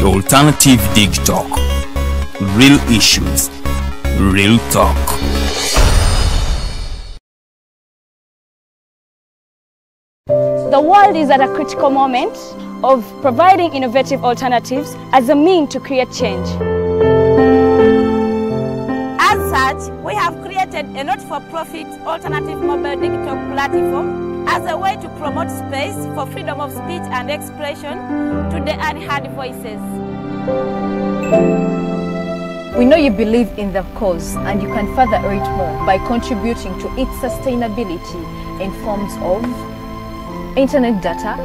The Alternative Dig Talk. Real issues, real talk. The world is at a critical moment of providing innovative alternatives as a means to create change. As such, we have created a not-for-profit alternative mobile digital platform as a way to promote space for freedom of speech and expression to the unheard voices. We know you believe in the cause and you can further it more by contributing to its sustainability in forms of internet data,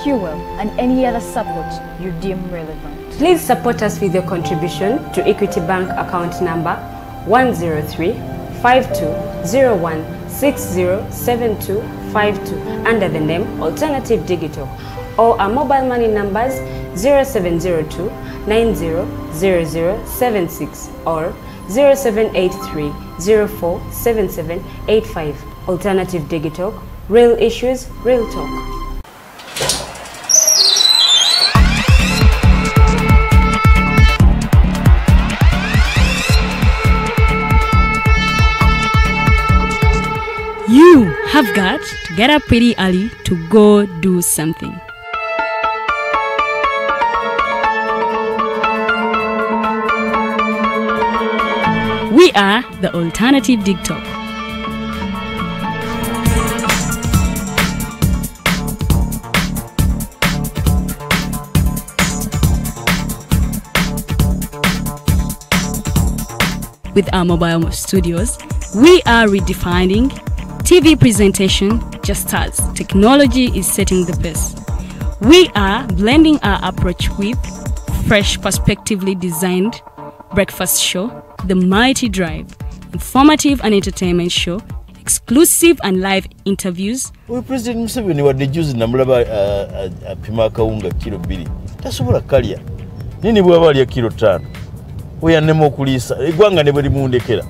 fuel, and any other support you deem relevant. Please support us with your contribution to Equity Bank account number 103-5201-607252 under the name Alternative Digital, or our mobile money numbers 0702 900076 or 0783 047785. Alternative Digital. Real issues, real talk. You have got to get up pretty early to go do something. We are the Alternative Dig Talk. With our mobile studios, we are redefining TV presentation just as technology is setting the pace. We are blending our approach with fresh, perspectively designed breakfast show, The Mighty Drive, informative and entertainment show, exclusive and live interviews. We President Museveni wadde juzi namulaba apima akawunga kilo 2 tasobola kalya nini bwaba alya kilo 5 oyannema okuliisa eggwanga ne bwe limundekera.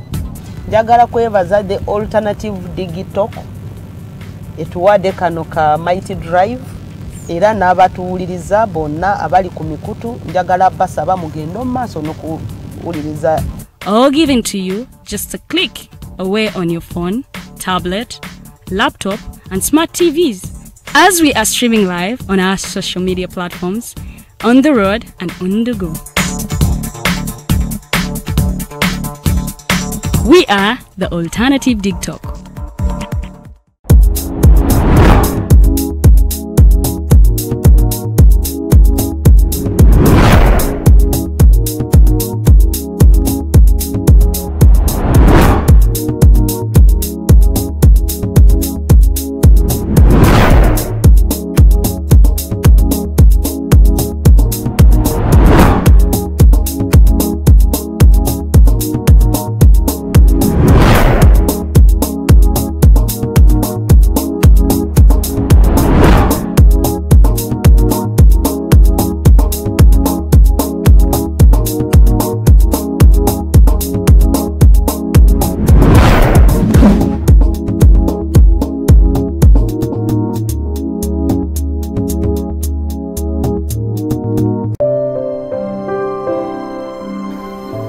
Njagala kwebaza the Alternative Digital etuwadde kano ka Mighty Drive era n'abatuwuliriza bonna abali ku mikutu njagala basaba mugendo maaso n'okuwuliriza. All given to you just a click away on your phone, tablet, laptop and smart TVs, as we are streaming live on our social media platforms, on the road and on the go. We are the Alternative Dig Talk.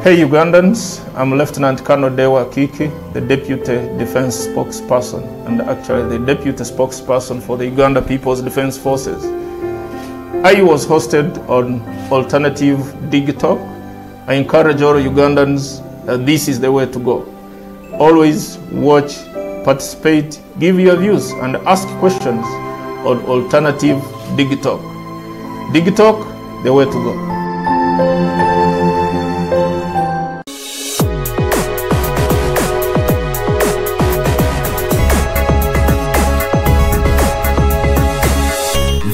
Hey Ugandans, I'm Lieutenant Colonel Dewa Kiki, the Deputy Defense Spokesperson and actually the Deputy Spokesperson for the Uganda People's Defense Forces. I was hosted on Alternative Dig Talk. I encourage all Ugandans that this is the way to go. Always watch, participate, give your views and ask questions on Alternative Dig Talk. Dig Talk, the way to go.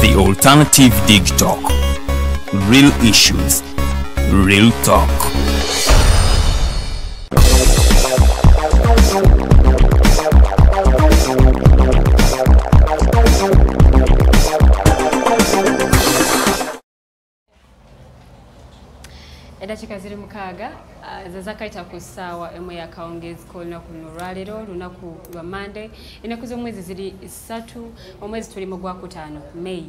The Alternative Dig Talk. Real issues, real talk. Edakika ziri mukaaga zazakaita ku ssaawa emu ya kawungeezi k'olunaku luno olwaleero lunaku lwa Monday. Ennaku z'omwezi ziri 3 omwezi tuli mu Gwakutaano May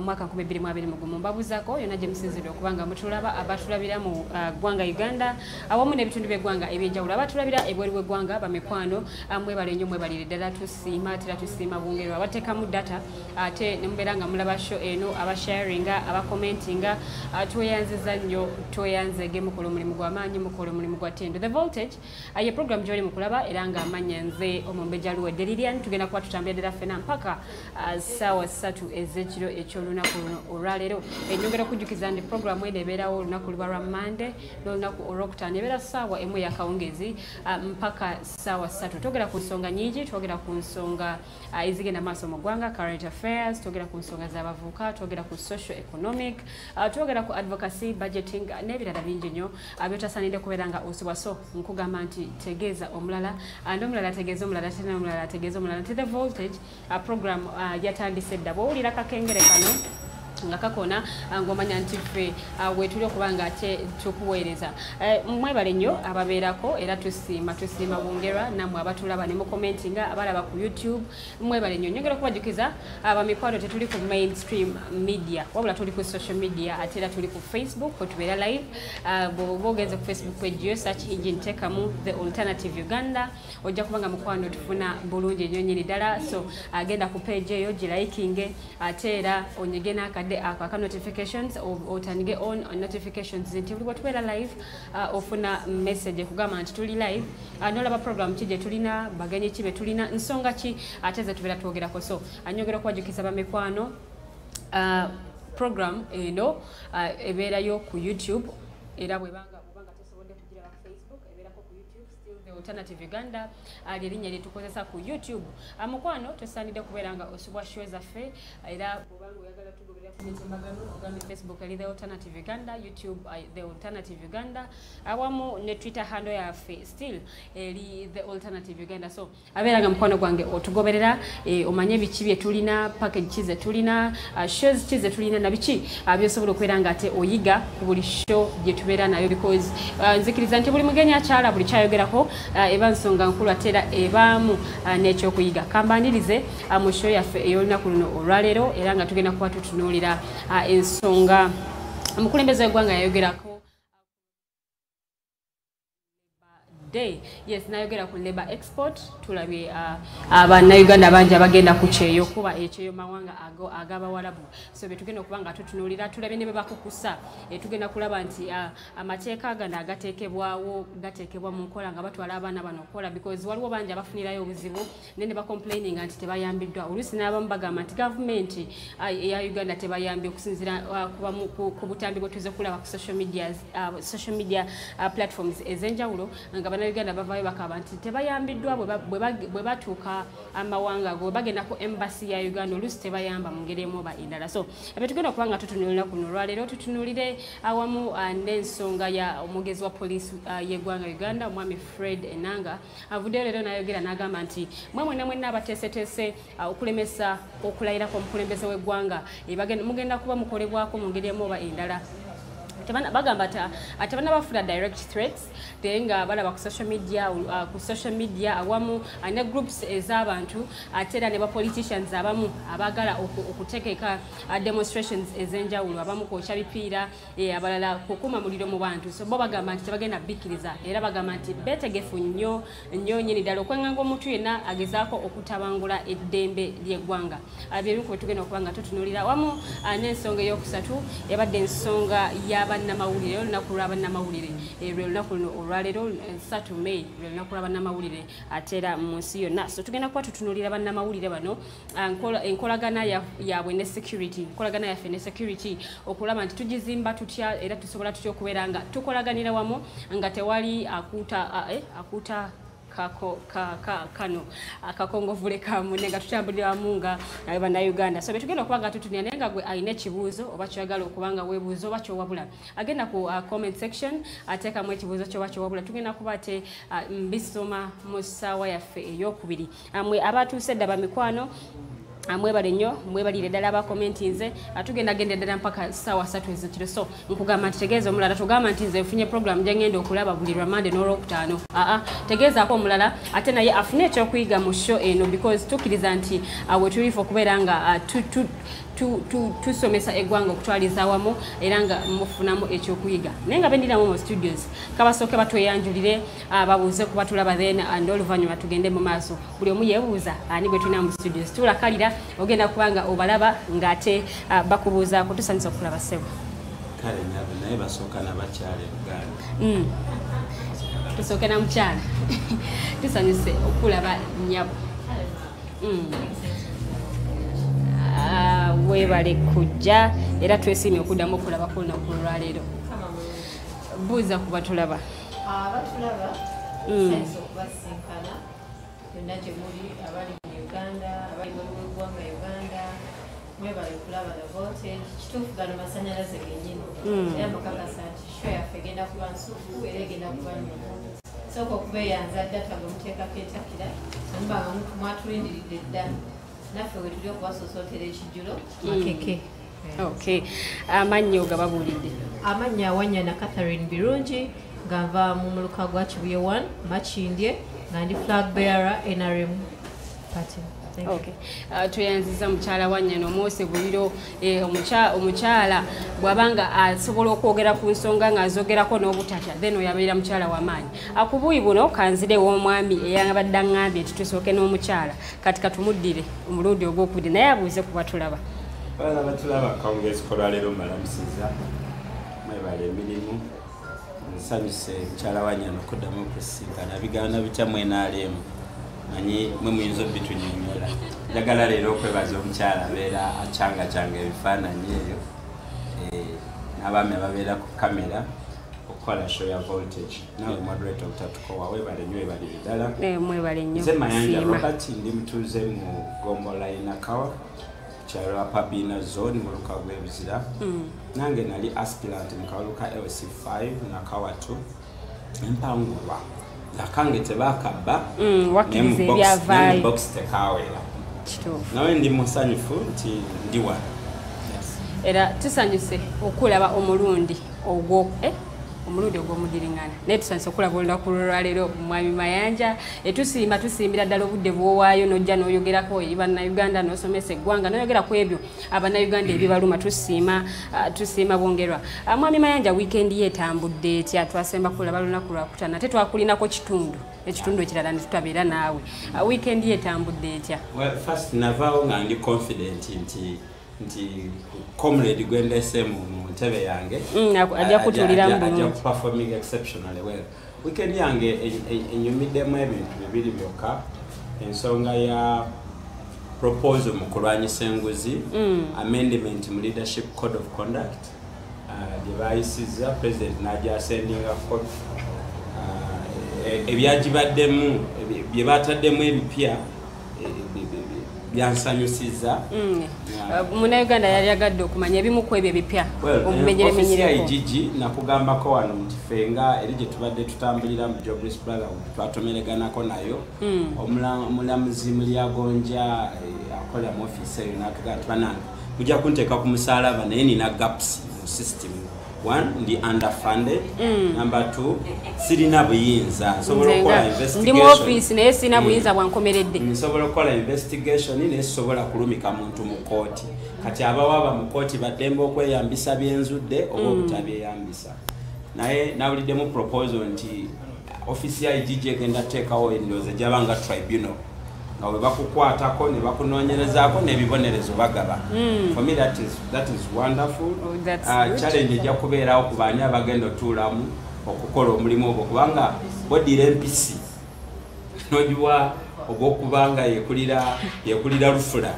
mwaka 2021. Mbabuzaako yonna gye musinzidde okuba nga mutulaba abatulabira mu ggwanga Uganda awamu n'ebitundu by'eggwanga eby'enjawulo abatulabira ebweru w'eggwanga bamikwano mwebale nnyo mwebalire ddala tusiima ate tusiima bungerwa abateekamu data ate ne mubeera nga mulaba show eno abasharinga abakomentinga tweyanziza nnyo tweyanzege mukola omulimu gw'amaanyi mukola omulimu gwa ttendo. The Voltage ye program gy'oli mu kulaba era nga amanya nze Omumbeja Luwedde Lilian tugenda kuba tutambulira ffena mpaka ssaawa 3 ez'ekiro eky'olunaku luno olwaleero. Enjongera okujjukiza ndi program eno ebeerawo olunaku luba lwa Monday n'olunaku olwokutaano ebeera ssaawa emu ya kawungeezi mpaka ssaawa 3. Twogera ku nsonga nnyingi, twogera ku nsonga ezigenda maaso mu ggwanga, current affairs, twogera ku nsonga z'abavubuka, twogera ku social economic, twogera ku advocacy, budgeting n'ebirala bingi nnyo byotasaanidde kubeera nga osubwa. So nkugamba nti tegeeza omulala n'omulala ategeeza omulala ate n'omulala ategeeza omulala nti The Voltage program yatandise dda. Bw'owulira kakengere kano nga kakona ng'omanya nti ffe weetuli okuba nga ate tukuweereza. Mwebale nnyo ababeerako era tusiima bungerwa nammwe abatulaba ne mukomentinga abalaba ku YouTube mwebale nnyo. Nyongera okubajjukiza abamikwano tetuli ku mainstream media wabula tuli ku social media ate era tuli ku Facebook kwetubeera live. Bw'oba ogenze ku Facebook page yo search engine teekamu The Alternative Uganda ojja kuba nga mukwano tufuna bulungi ennyo nnyini ddala. So agenda ku page eyo girayikinge ate era onyege n'akadde aka notifications otandike on notifications nti buli bwetubeera live ofuna message ekugamba nti tuli live n'olaba program ki gye tulina bagenyi ki be tulina nsonga ki ate ze tubeera twogerako. So anyongera okubajjukiza bamikwano program eno ebeerayo ku YouTube era bwebanga tesobodde kugiraba ku Facebook ebeerako ku YouTube still The Alternative Uganda lyerinnya lyetukozesa ku YouTube. Mukwano tosaanidde kubeera nga osubwa show zaffe era bwobanga oyagala tugoberera ku mitimbagano ogambye Facebook eri The Alternative Uganda, YouTube The Alternative Uganda awamu ne Twitter handle yaffe still eri The Alternative Uganda. So abeera nga mukwano gwange otugoberera omanye biki bye tulina, package ki ze tulina, shows ki ze tulina na biki byosobola okubeera nga ate oyiga ku buli show gye tubeera nayo because nzikiriza nti buli mugenyi akyala buli kyayogerako eba nsonga nkulu ate era ebaamu n'ekyokuyiga. Kambanirize mu show yaffe ey'olunaku luno olwaleero era nga tugenda kuba tutunuulira ensonga omukulembeze w'eggwanga yayogerako day. Yes, nayogera ku labor export tulabye abannayuganda bangi abagenda ku kyeyo kuba ekyeyo mawanga ag'abawalabu. So betugenda okuba nga tutunuulira tulabye ne bebakukusa tugenda kulaba nti amateeka gano agateekebwawo gateekebwa mu nkola nga batwala abaana bano okukola because waliwo bangi abafunirayo obuzibu ne bakomplaininga nti tebayambiddwa. Oluusi n'abamu bagamba nti gavumenti eya Uganda tebayambye okusinziira ku butambi bwe tuze kulaba ku social media platforms ez'enjawulo nga Uganda bavayo bakaba nti tebayambiddwa bwe batuuka amawanga go bagenda ku embassy ya Uganda oluusi tebayamba mu ngeri emu oba endala. So tugenda okuba nga tutunuulira kuno olwaleero tutunuulire awamu n'ensonga ya omugezi wa poliisi y'eggwanga Uganda omwami Fred Enanga avuddeyo leero n'ayogera n'agamba nti mwenna abateeseteese okulemesa okulayira kw'omukulembeze w'eggwanga mugenda kuba mukolebwako mu ngeri emu oba endala. Bagamba ati abana bafuna direct threats nga balaba ku social media awamu ne groups ez'abantu ate era ne politicians abamu abagala okutegeka demonstrations ez'enjawulo abamu kwokya bipiira abalala kukuma muliro mu bantu. So bo bagamba nti tebagenda bikkiriza era bagamba nti beetegefu nnyo nnyini ddala okwenganga omuntu yenna agezaako okutabangula eddembe ly'eggwanga. Bye bimu tugenda okuba nga tutunuulira awamu n'ensonga ey'okusatu yabadde ensonga y'abannamawulire olunaku lw'abannamawulire lunaku luno olwaleero 3 May lunaku lw'abannamawulire ate era mu nsi yonna. So tugenda kuba tutunuulira bannamawulire bano enkolagana yaabwe ne security enkolagana yaffe ne security okulaba nti tugizimba tutya era tusobola tutya okubeera nga tukolaganira wamu nga tewali akuuta kano akakongovule kamune nga tutambulira wamu nga bannayuganda. So betugenda okuba nga tutunira naye nga gwe alina ekibuuzo oba kyoyagala okuba nga weebuuza oba kyowabula agenda ku comment section ateekamu ekibuuzo kyoba kyowabula tugenda kuba ate mbisoma mu ssaawa yaffe ey'okubiri. Mwe abatuuse dda bamikwano Mwebale nnyo mwebalire ddala abakomenti nze atugenda genda ddala mpaka ssaawa 3 ez'ekiro so nkugamba nti tegeeza omulala tugamba nti nze nfunye program gye ngenda okulaba buli Lwamande n'Olwokutaano tegeezaako omulala ate naye afune ekyokuyiga mu show eno because tukkiriza nti we tulifa okubeera nga tusomesa eggwanga okutwaliza awamu era nga mufunamu ekyokuyiga naye nga bendiramu mu studios kabasooke batweyanjulire babuuze kuba tulaba then and oluvannyuma tugende mu maaso buli omu yeebuuza ani gwe tulina mu studios tulakalira ogenda kubanga obalaba ng'ate bakubuuzaako tusanyusa okulaba ssebo kale nabo naye basooka nabakyala Uganda tusooke na mukyala tusanyuse okulaba nnyabo webale kujja era twesiimye okuddamu okulaba ku lunaku olwaleero buuza ku batulaba abatulaba sense okubasinkana byonna gye muli abali mu Uganda abali mu ggwanga Uganda mwebale okulaba the voltage kituufu gano masanyalaze gennyini era mukakasa nti show yaffe egenda kuba nsuku era egenda kuba nyomu sooka okubeeyanza data gwe muteekako etakira namubanga mwatulindiridde dda naffe we tuli okubasosootera ekijjulo makeke okay amannya ogababuulidde amannya Wanyana Catherine Birungi nga nva mu muluka gwa Kibuye 1 Makindye nga ndi flag bearer NRM party. Okay. Tuyanziza mukyala Wanyana Omwose Buliro omukyala bwabanga asobola okwogera ku nsonga nga azogerako n'obutatya then oyabeera mukyala w'amaanyi akubuyi buno kanzire w'omwami eyabadde ngambye titusooke n'omukyala kati katumuddire omulundi ogwokubiri naye abuuze kuba tulaba batulaba Congress kolwaleero malamusiza mwebale emirimu nsanyuse mukyala Wanyana okuddamu okusinkana bigaana bitya mwenaalemu manyi mwe muyinza obitunyonyola njagala leero okwebaza omukyala abeera acangacanga ebifaananyi eyo n'abaami ababeera ku kamera okukola show ya voltage nawe moderator Obutatukowa webale nnyo ebalire ddala mwebale nnyo nze Mayanja Robert ndi mutuuze mu Gombola Inakawa kyalo Pabina zone mu luka rw'ebizira nange nali aspirant mu kaluka LC5 Nakawa 2 empangulwa akange tebakabba wakiriza ebyavaayo box tekawera nawe ndi musanyufu nti ndi wano era tusanyuse okulaba omulundi ogw'omudiringana naye tusanyuse okulaba olunaku lwaleero mwami Mayanja tusimbira ddala obudde bwowaayo n'ojja n'oyogerako eri bannayuganda n'osomesa eggwanga n'oyogera ku ebyo abannayuganda ebibaluma tusiima bwongerwa mwami Mayanja wiikendi yeetambudde etya twasemba kulaba lunaku lwakutaano ate twakulinako ekitundu ekirala ne tutabeera naawe wiikendi yeetambudde etya first navaawo nga ndi confident nti comrade gwendese mu ntebe yange ajja kutuliramu bulungi ajja performing exceptionally well weekend yange enyumiddemu ebintu bibiri byokka ensonga ya proposal mu kulwanyisa enguzi amendment mu leadership code of conduct gye bayisizza president n'agyasendinga court ebyagibaddemu bye bataddemu ebipya byansanyusiza Munnayuganda yali agadde okumanya ebimu ku ebyo ebipya omumenyeremenyereko Gigi nakugambako wano nti fenga eri gye tubadde tutambulira mu Jobless Brotherhood twatomereganako nayo omulamuzi Mulyagonja akola mu office eyo n'atugamba nti banange mujja kunteeka ku musaalaba naye nina gaps mu system. One, ndi underfunded. Number 2, sirina buyinza. Sobola okukola investigation. Ndi mu office naye sirina buyinza bwankomeredde. Nsobola okukola investigation naye sobola kulumika muntu mu kooti. Kati abawaba mu kooti baddembe okweyambisa byenzudde oba obutabyeyambisa. Naye nawuliddemu proposal nti office ya IGG egenda teekawo endowooza gyabanga tribunal. Nga we bakukwatako ne bakunoonyerezaako n'ebibonerezo bagaba. For me that is wonderful. Challenge ejja kubeerawo ku baani abagenda otuulamu okukola omulimu ogwo kubanga bodira empisi n'ogiwa ogw'okubanga yekulira lufula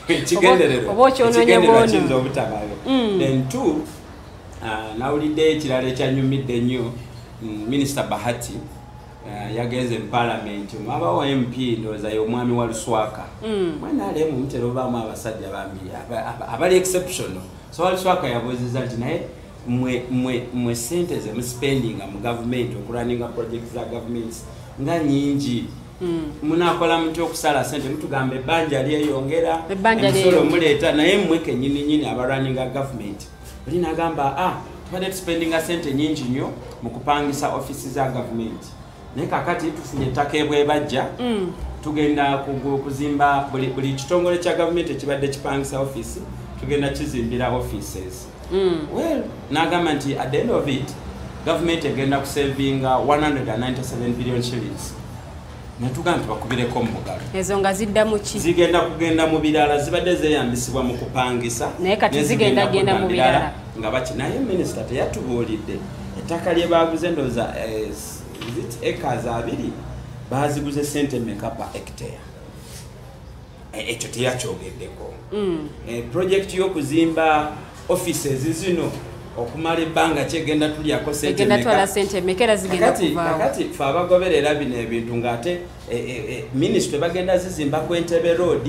ekigenderero kiyinza obutabayo. Then 2, nawulidde ekirala ekyanyumidde ennyo Minister Bahati yagenze mu parliament abawo MP ndowooza y'omwami wa Luswaka mwana ali mu mutero baamu abasajja bambi abali exceptional. So Luswaka yabuuziza nti naye mwe sente ze mu spending mu government okulaninga projects za governments nga nyingi munakola mutya okusala sente mutugamba ebbanja lyeyongera emisolo muleeta naye mmwe kennyini abalwaninga gavumenti oli nagamba tubadde tuspendinga sente nyingi nnyo mu kupangisa ofisi za gavumenti naye kakati tufunye ettaka ebwebajja tugenda kuzimba buli kitongole kya gavumenti ekibadde kipangisa ofisi tugenda kizimbira offices well nagamba nti at the end of it government egenda kusavinga 197 billion shillings netugamba tubakubireko mu bugalo ezo nga ziddamu ki zigenda kugenda mu birala zibadde zeyambisibwa mu kupangisa naye kati zigenda mu birala nga baki naye minisita teyatubuulidde ettaka lye baguze ndoza acres 2 baziguze sente meka pa hectare ekyo teyakyogeddeko project y'okuzimba offices zino okumala ebbanga kyegenda tulyako sente mekera zigenda kuvaawo kakati fe abagoberera bino ebintu ng'ate minisitule bagenda zizimba ku Entebbe Road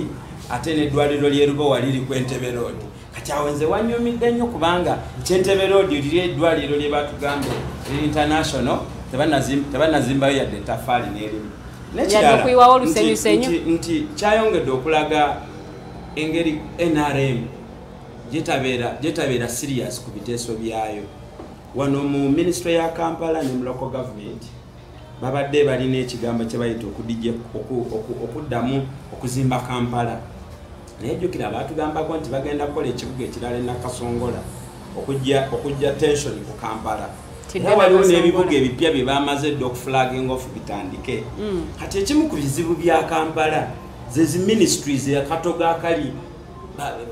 ate n'eddwaliro ly'Erubowa liri ku Entebbe Road kati awo nze wanyumidde nnyo kubanga Entebbe Road liri eddwaliro lye batugambe international tebanazimbayo yadde ettafaali n'erimu nekirala nti kyayongedde okulaga engeri NRM jetabeera serious ku biteeso byayo wano mu ministry ya Kampala ne mu local government babadde balina ekigambo kye bayita okuddamu okuzimba Kampala naye jjukira batugambako nti bagenda kukola ekibuga ekirala e Nakasongola okujja tension ku Kampala era waliwo n'ebibuga ebipya bye bamaze dde okuflagging off bitandike kati ekimu ku bizibu bya Kampala zezi ministries yakatoga akali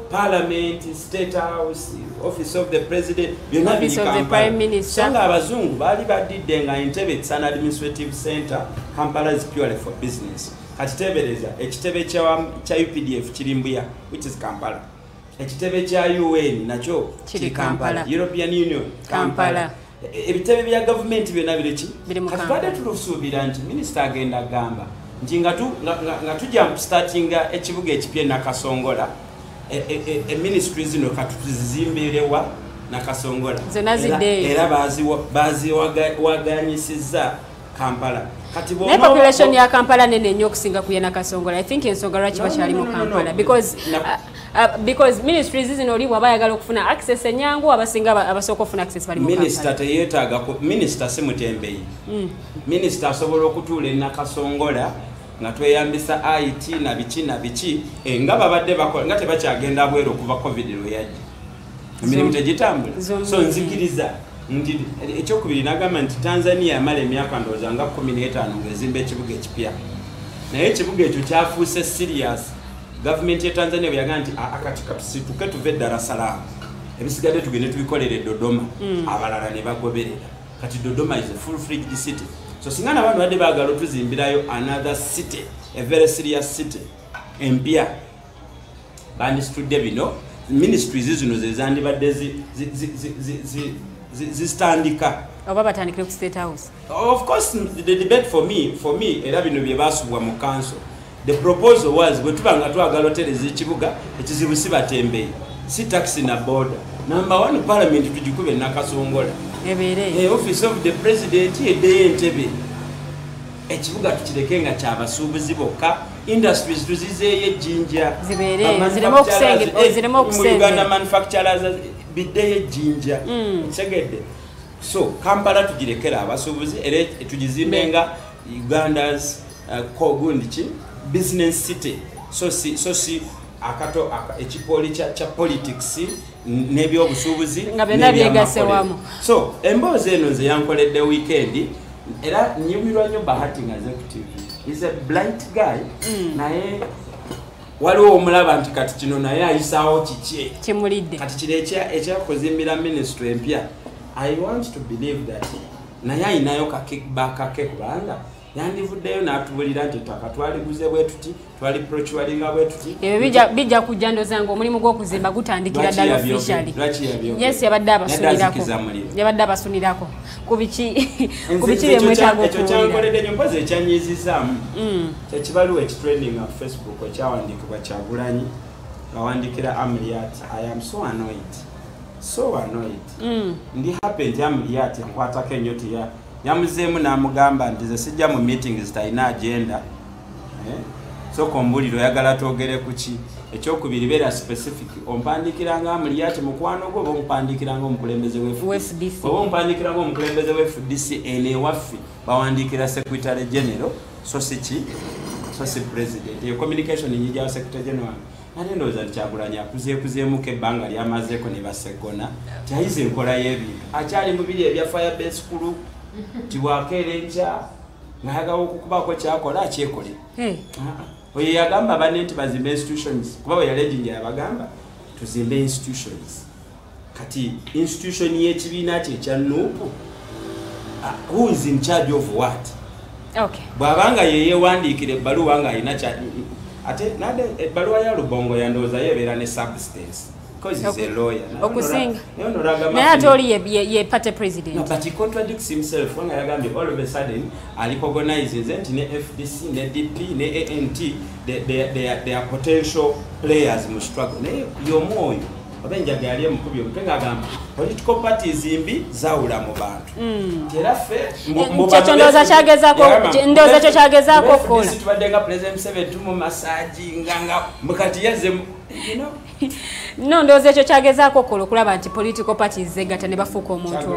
Parliament, State House, Office of the President, Office of the Prime Minister. Sanga abazungu bali badidde nga Entebbe it's an administrative center, Kampala is purely for business. Kati tebereza ekitebe kya UPDF kirimbuya which is Kampala. Ekitebe kya UN nakyo kiri Kampala. European Union Kampala. Ebitebe bya government byonna bireki. Kati badde tulusuubira nti minister agenda gamba nti nga tujja startinga ekibuga ekipya Nakasongola. Ministry zino katuzizimbirewa Nakasongola era waganyisiza Kampala kati ne population ya Kampala nene nnyo okusinga ku ya Nakasongola. I think ensonga lwaki bakyali mu Kampala because ministries zino oli bwaba ayagala okufuna access enyangu abasinga abasooka okufuna access bali mu Kampala. Minister teyeetaaga minister si mutembeyi minister asobola okutuula e Nakasongola nga tweyambisa IT na biki nga babadde bakola nga tebakyagenda bwero okuva covid lwe yajja emirimu tegitambula so nzikiriza nti ekyokubiri nagamba nti Tanzania yamala emyaka ndowooza nga 15 ng'ezimba ekibuga ekipya naye ekibuga ekyo kyafuuse serious gavumenti ya Tanzania bwe yagamba nti akati katusituke tuve Dar es Salaam ebisigadde tugende tubikolere Dodoma abalala ne bagoberera kati Dodoma is a full-fledged city. So singana abantu badde baagala tuzimbirayo another city, a very serious city. Empia bandistudde bino ministries zino zezandibadde zistandika oba batandikire ku State House. Of course the debate for me era bino bye basubwa mu council. The proposal was bwe tubanga twagala otereza ekibuga ekizibu si batembeyi si taxi na border. Number 1 parliament tujikube Nakasongola. Office of the President edeye Entebbe ekibuga tukireke nga kyabasuubuzi bokka industries tuzizeeyo ejjinja ziremo Uganda manufacturers biddeyo ejjinja segedde so Kampala tugirekera abasuubuzi era tugizimbe nga Uganda's kogundichi business city so si akato ekipoli kya politics n'ebyobusuubuzi nga byonna byegase wamu. So emboozi eno nze yankoledde weekend era nyumirwa nnyo Bahati nga executive is a blind guy naye waliwo omulaba nti kati kino naye ayisaawo kiki kimulidde kati kiri ekyakuzimbira ministry empya. I want to believe that naye ayinayo ka kickback ake kubanga yandivuddeyo n'atubulira nti ettaka twaliguze bwe tuti twali procuringa bwe tuti ebyo bijja kujja ndozanga omulimu gw'okuzimba gutandikira ddala officially. Yes yabadde abasunirako ku biki bye mwetaaga ekyo kyankoledde nnyo mpozi ekyanyizizaamu kyekibaluwa ekitrending on Facebook ekyawandiikibwa Kyagulanyi awandikira Amriat. I am so annoyed ndi happy nti Amriat nkwatako ennyo yamuzeemu n'amugamba nti ze sijja mu meetings zitalina agenda so kombuliro yagala togere kuki ekyokubiri beera specific ompandikiranga amuliyati mukwano gwo oba ompandikiranga omukulembeze w'FDC oba ompandikiranga omukulembeze w'FDC ene waffe bawandikira secretary general so si president eyo communication nyingi ya secretary general ate ndowooza nti Kyagulanyi akuzeekuzeemuko ebbanga lyamazeeko ne basegona kyayize enkola y'ebintu akyali mu biri ebya firebase kulu tiwakeera enkya ng'ayagala okukubaako kyakola akyekole oyo yagamba banne nti bazimbe institutions kuba bwe yaleginga yabagamba tuzimbe institutions kati institution y'ekibiina kye ekya nuupu who is in charge of what bw'abanga yeyeewandiikira ebbaluwa ng'alina ate nade ebbaluwa ya Lubongo yandowooza yeebeera ne substance because he's a lawyer okusinga naye ate oli ye party president no, but he contradicts himself when yagambye all of a sudden alicognizes nti ne FDC ne DP ne ANT they are potential players mu struggle naye yomoyo abenjaga yali emukubye omutenga agamba political parties imbi zawula mu bantu era ffe ndoza kyo kyagezaako okukola tubaddenga president 7 tumu massage nganga mukati yazze no ndoza ekyo kyagezaako okukola okulaba nti political parties zegatta ne bafuuka omuntu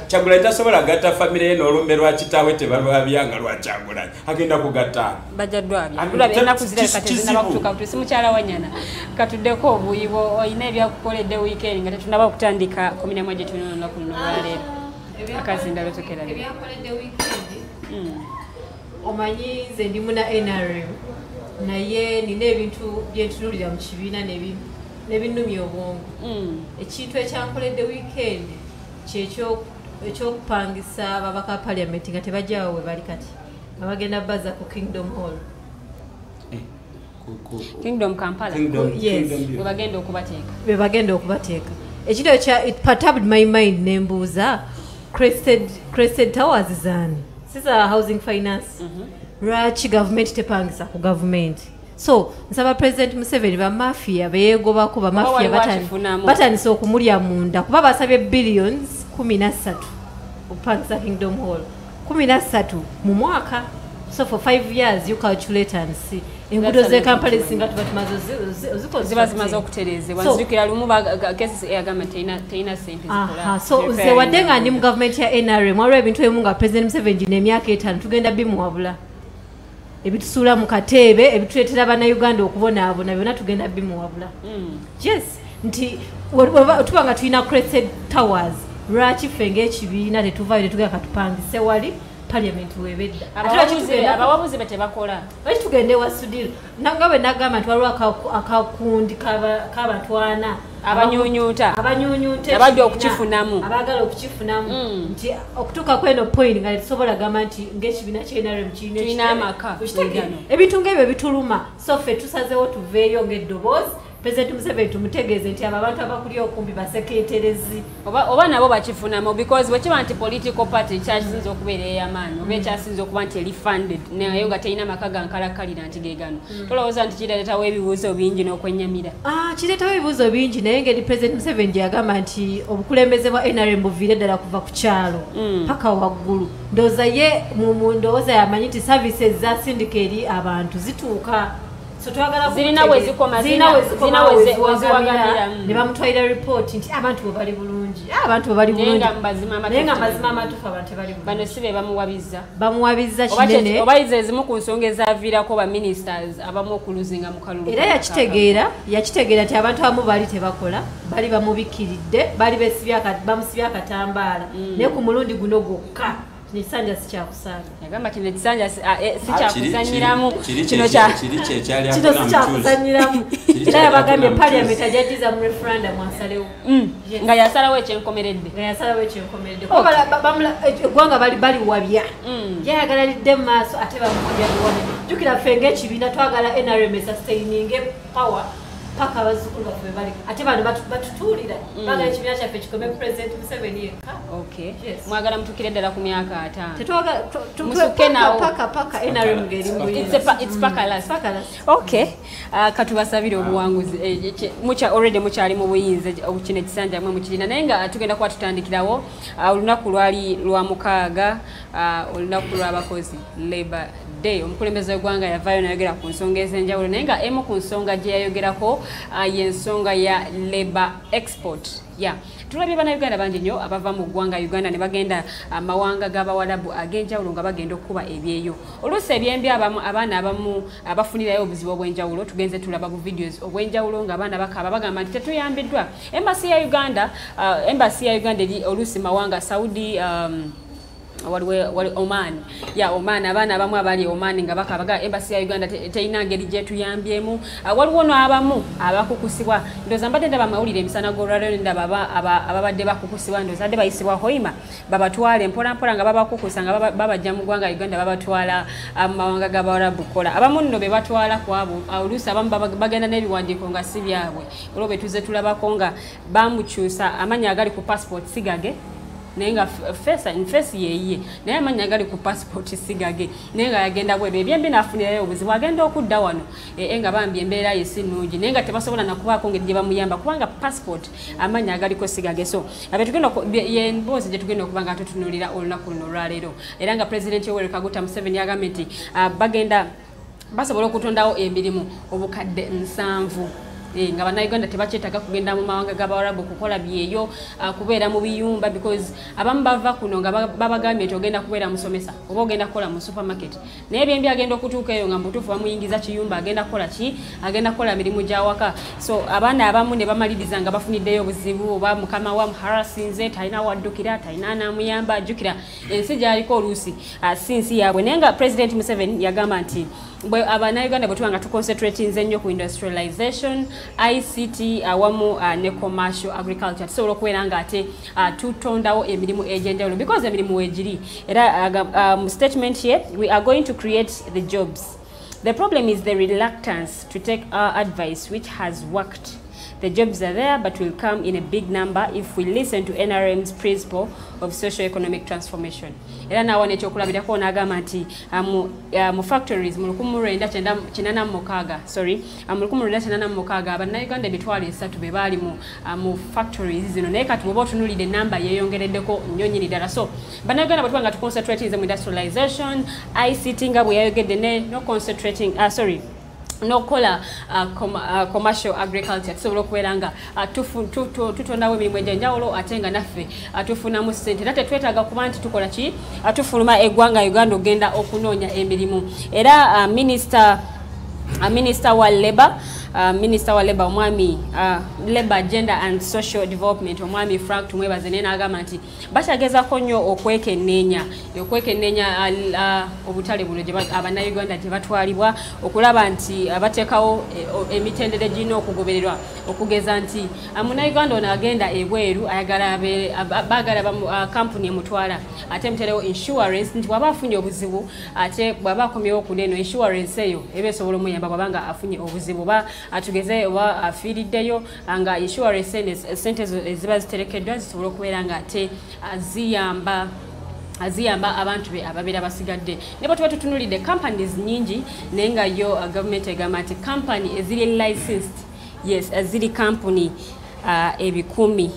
Kyagulanyi tasobola gatta famire ye n'olumbe lwa kitaawe tebalwabyanga lwa Kyagulanyi agenda kugatta bajaddwabya ennaku zira kati zinabakutuuka butuusi mukyala wanyana katuddeko obuyibo olina ebyakukoledde weekend nga tetunaba okutandika 11 gye tulina olunaku luno olwaleero akazinda lwetokera ebyakoledde weekend omanyi nze ndi muna NRM naye nina ebintu byentunulira mu kibiina n'ebinnumya obwongo ekintu ekyankoledde weekend ekyokupangisa ababaka paliamenti nga tebajjawo we bali kati nga bagenda baza ku Kingdom Hall Kingdom Kampala we bagenda okubateeka ekintu it perturbed my mind nembuuza Crested Towers zaani siza housing finance lwaki gavumenti tepangisa ku gavumenti so nsaba President Museveni bamafia beegobako bamafia batandise okumulya munda kuba basabye billions 13 okupangisa Kingdom Hall 13 mu mwaka so for 5 years you calculate and see enguudo ze Kampala singa tuba tumaze ziba zimaze okutereezebwa nzijukira lumu cases eyagamba teina sente zikola so nze wadde nga ndi mu gavumenti ya NRM waliwo ebintu ebimu nga President Museveni n'emyaka 5 tugenda bimuwabula ebitusuula mu kateebe ebituleetera bannayuganda okubonaabona byonna tugenda bimuwabula yes nti tuba nga tulina Crested Towers lwaki ffe ng'ekibiina tetuvaayo netugenda katupangise wali parliament webedda abawabuzi betebakola lwaki tugende wa Sudiro nga bwe nagamba nti waliwo akakundi k'abantu 4 abanyunyuuta abajja okukifunamu abagala okukifunamu nti okutuuka kweno point nga tetusobola gamba nti ng'ekibiina ky'NRM kirina amaka ebintu ng'ebyo bituluma so ffe tusazeewo tuveeyo ng'eddoboozi President Museveni tumutegeeze nti abo abantu abakuli okumbi baseketerezi oba nabo bakifunamu because bwekiba nti political party kyasinza okubeera ey'amaanyi oba ekyasinza okuba nti eri funded naye nga terina maka gankalakalira nti geegano tolowooza nti kireetawo ebibuuzo bingi n'okwennyamira kireetawo ebibuuzo bingi naye ngeri President Museveni gye yagamba nti obukulembeze bwa NRM buviire ddala kuva ku kyalo paka waggulu ndowooza ye mu ndowooza yamanyi nti services za sindika eri abantu zituuka zirina wezikoma ne bamutwalira report nti abantu bwe bali bulungi naye nga mazima amatuufu abantu tebali bulungi bano si be bamuwabiza kinene oba izo ezimu ku nsonga ezaaviirako ba ministers abamu okuluzinga mu kalulu era yakitegeera nti abantu abamu baali tebakola bali bamubikiridde baali bamusibye akatambaala naye ku mulundi guno gwokka Nisanja sikyakusanga. Yagamba kino ekisanja sikyakuzanyiramu. Kino sikyakuzanyiramu. Era yabagambye parliament ajaddiza mu referendum asalewo. Nga yasalawo ekyenkomeredde. Eggwanga bali wabya. Yayagalalidde mu maaso ate bamuwabya luwone. Jjukira ffe ng'ekibiina twagala NRM sustaining power paka abazukulu baffe bali ate bano batutuulira bagala ekibiina kyaffe kikome President Museveni yekka. Okay. Mwagala mutukire ddala ku myaka 5. Musuke nawo paka NRM ngeri muyinza. It's paka last. Okay. Katubasabire obuwanguzi already mukyali mu buyinza kino ekisanja mwe mukirina naye nga tugenda kuba tutandikirawo olunaku lwali lwa mukaaga olunaku lw'abakozi Labor Day. Omukulembeze w'eggwanga yavaayo nayogera ku nsonga ez'enjawulo naye nga emu ku nsonga gye yayogerako y'ensonga ya Labor Export. Tulabye bannayuganda bangi nnyo abava mu ggwanga Uganda ne bagenda amawanga g'abawalabu ag'enjawulo nga bagenda okukuba ebyeyo. Oluusi ebyembi abaana abamu abafunirayo obuzibu obw'enjawulo tugenze tulaba bu videos obw'enjawulo ng'abaana bakaba bagamba nti tetuyambiddwa. Embassy ya Uganda eri oluusi mawanga Saudi wali Oman. Oman abaana abamu abali Oman nga bakabaga embassy ya Uganda teyina ngeri gye tuyambyemu. Waliwo n'abamu abakukusibwa ndoza mbadde ndaba amawulire emisana g'olwaleero ndaba ababadde bakukusibwa ndoza adde bayisibwa Hoima babatwale mpolampola nga babakukusa nga babajja mu ggwanga Uganda babatwala mu mawanga g'Abawarabu kola. Abamu nno be batwala ku abo oluusi abamu bagenda n'ebiwandiiko nga si byabwe. Olwo be tuze tulabako nga bamukyusa amanya agali ku passport sigage nenga face yeyiye naye amanya gali ku passport sigage nenga yagenda bwebe ebyembi nafunirayo obuzibu agenda okudda wano nga bambi embeera yesinungi nenga tebasobola nakubaako ngeri gye bamuyamba kubanga passport amanya agali ko sigage. So abetugenda yemboozi gye tugenda okuba nga tutunulira olunaku luno olwaleero era nga President Yoweri Kaguta Museveni yagambye nti bagenda basobola okutondawo emirimu obukadde 7 nga bannayuganda tebakyetaaga kugenda mu mawanga g'Abawarabu kukola byeyo kubeera mu biyumba because abamu bava kuno nga babagambye nti ogenda kubeera musomesa oba ogenda kukola mu supermarket naye byembi agenda okutuuka eyo nga mutuufu bamuyingiza kiyumba agenda kukola ki agenda kukola mirimu gy'awaka. So abaana abamu ne bamaliriza nga bafuniddeyo obuzibu oba mukama wa muharasinze talina waddukira talina namuyamba ajjukira ensi gy'aliko oluusi si nsi yaabwe naye nga President Museveni yagamba nti Abannayuganda bwe tuba nga tuconcentratinze nnyo ku industrialization, ICT awamu ne commercial agriculture tusobola okubeera nga ate tutondawo emirimu egy'enjawulo because emirimu weegiri era mu statement here we are going to create the jobs. The problem is the reluctance to take our advice which has worked. The jobs are there, but will come in a big number if we listen to NRM's principle of socio-economic transformation. Era nawo nekyokulabirako n'agamba nti mu factories mu 1986 Abannayuganda emitwalo 3 be baali mu factories zino naye kati bw'oba otunuulidde ennamba yeeyongereddeko nnyo nnyini ddala. So Bannayuganda bwe tuba nga tuconcentrating mu industrialization, ICT nga bwe yayogedde no concentrating nokola commercial agriculture tusobola okubeera nga tutondawo emirimu egy'enjawulo ate nga naffe tufunamu ssente era tetwetaaga kuba nti tukola ki tufuluma eggwanga Uganda ogenda okunoonya emirimu. Era Minister wa Labor omwami Labor Gender and Social Development omwami Frank Tumwebaze naye n'agamba nti bakyagezako nnyo okwekenneenya obutale buno Abannayuganda gye batwalibwa okulaba nti bateekawo emitendera egirina okugobererwa okugeza nti Munnayuganda ono agenda ebweru baagala kampuni emutwala ate muterewo insurance nti bw'aba afunye obuzibu ate bw'aba akomyewo okuneeno insurance eyo eba esobola omuyamba bw'abanga afunye obuzibu atugeze oba afiiriddeyo nga insurance sente eziba ziterekeddwa zisobola okubeera nga ate aziyamba abantu be ababeera basigadde. Ne bwe tuba tutunulidde companies nyingi naye nga yo government egamba nti company eziri licensed ziri company 200.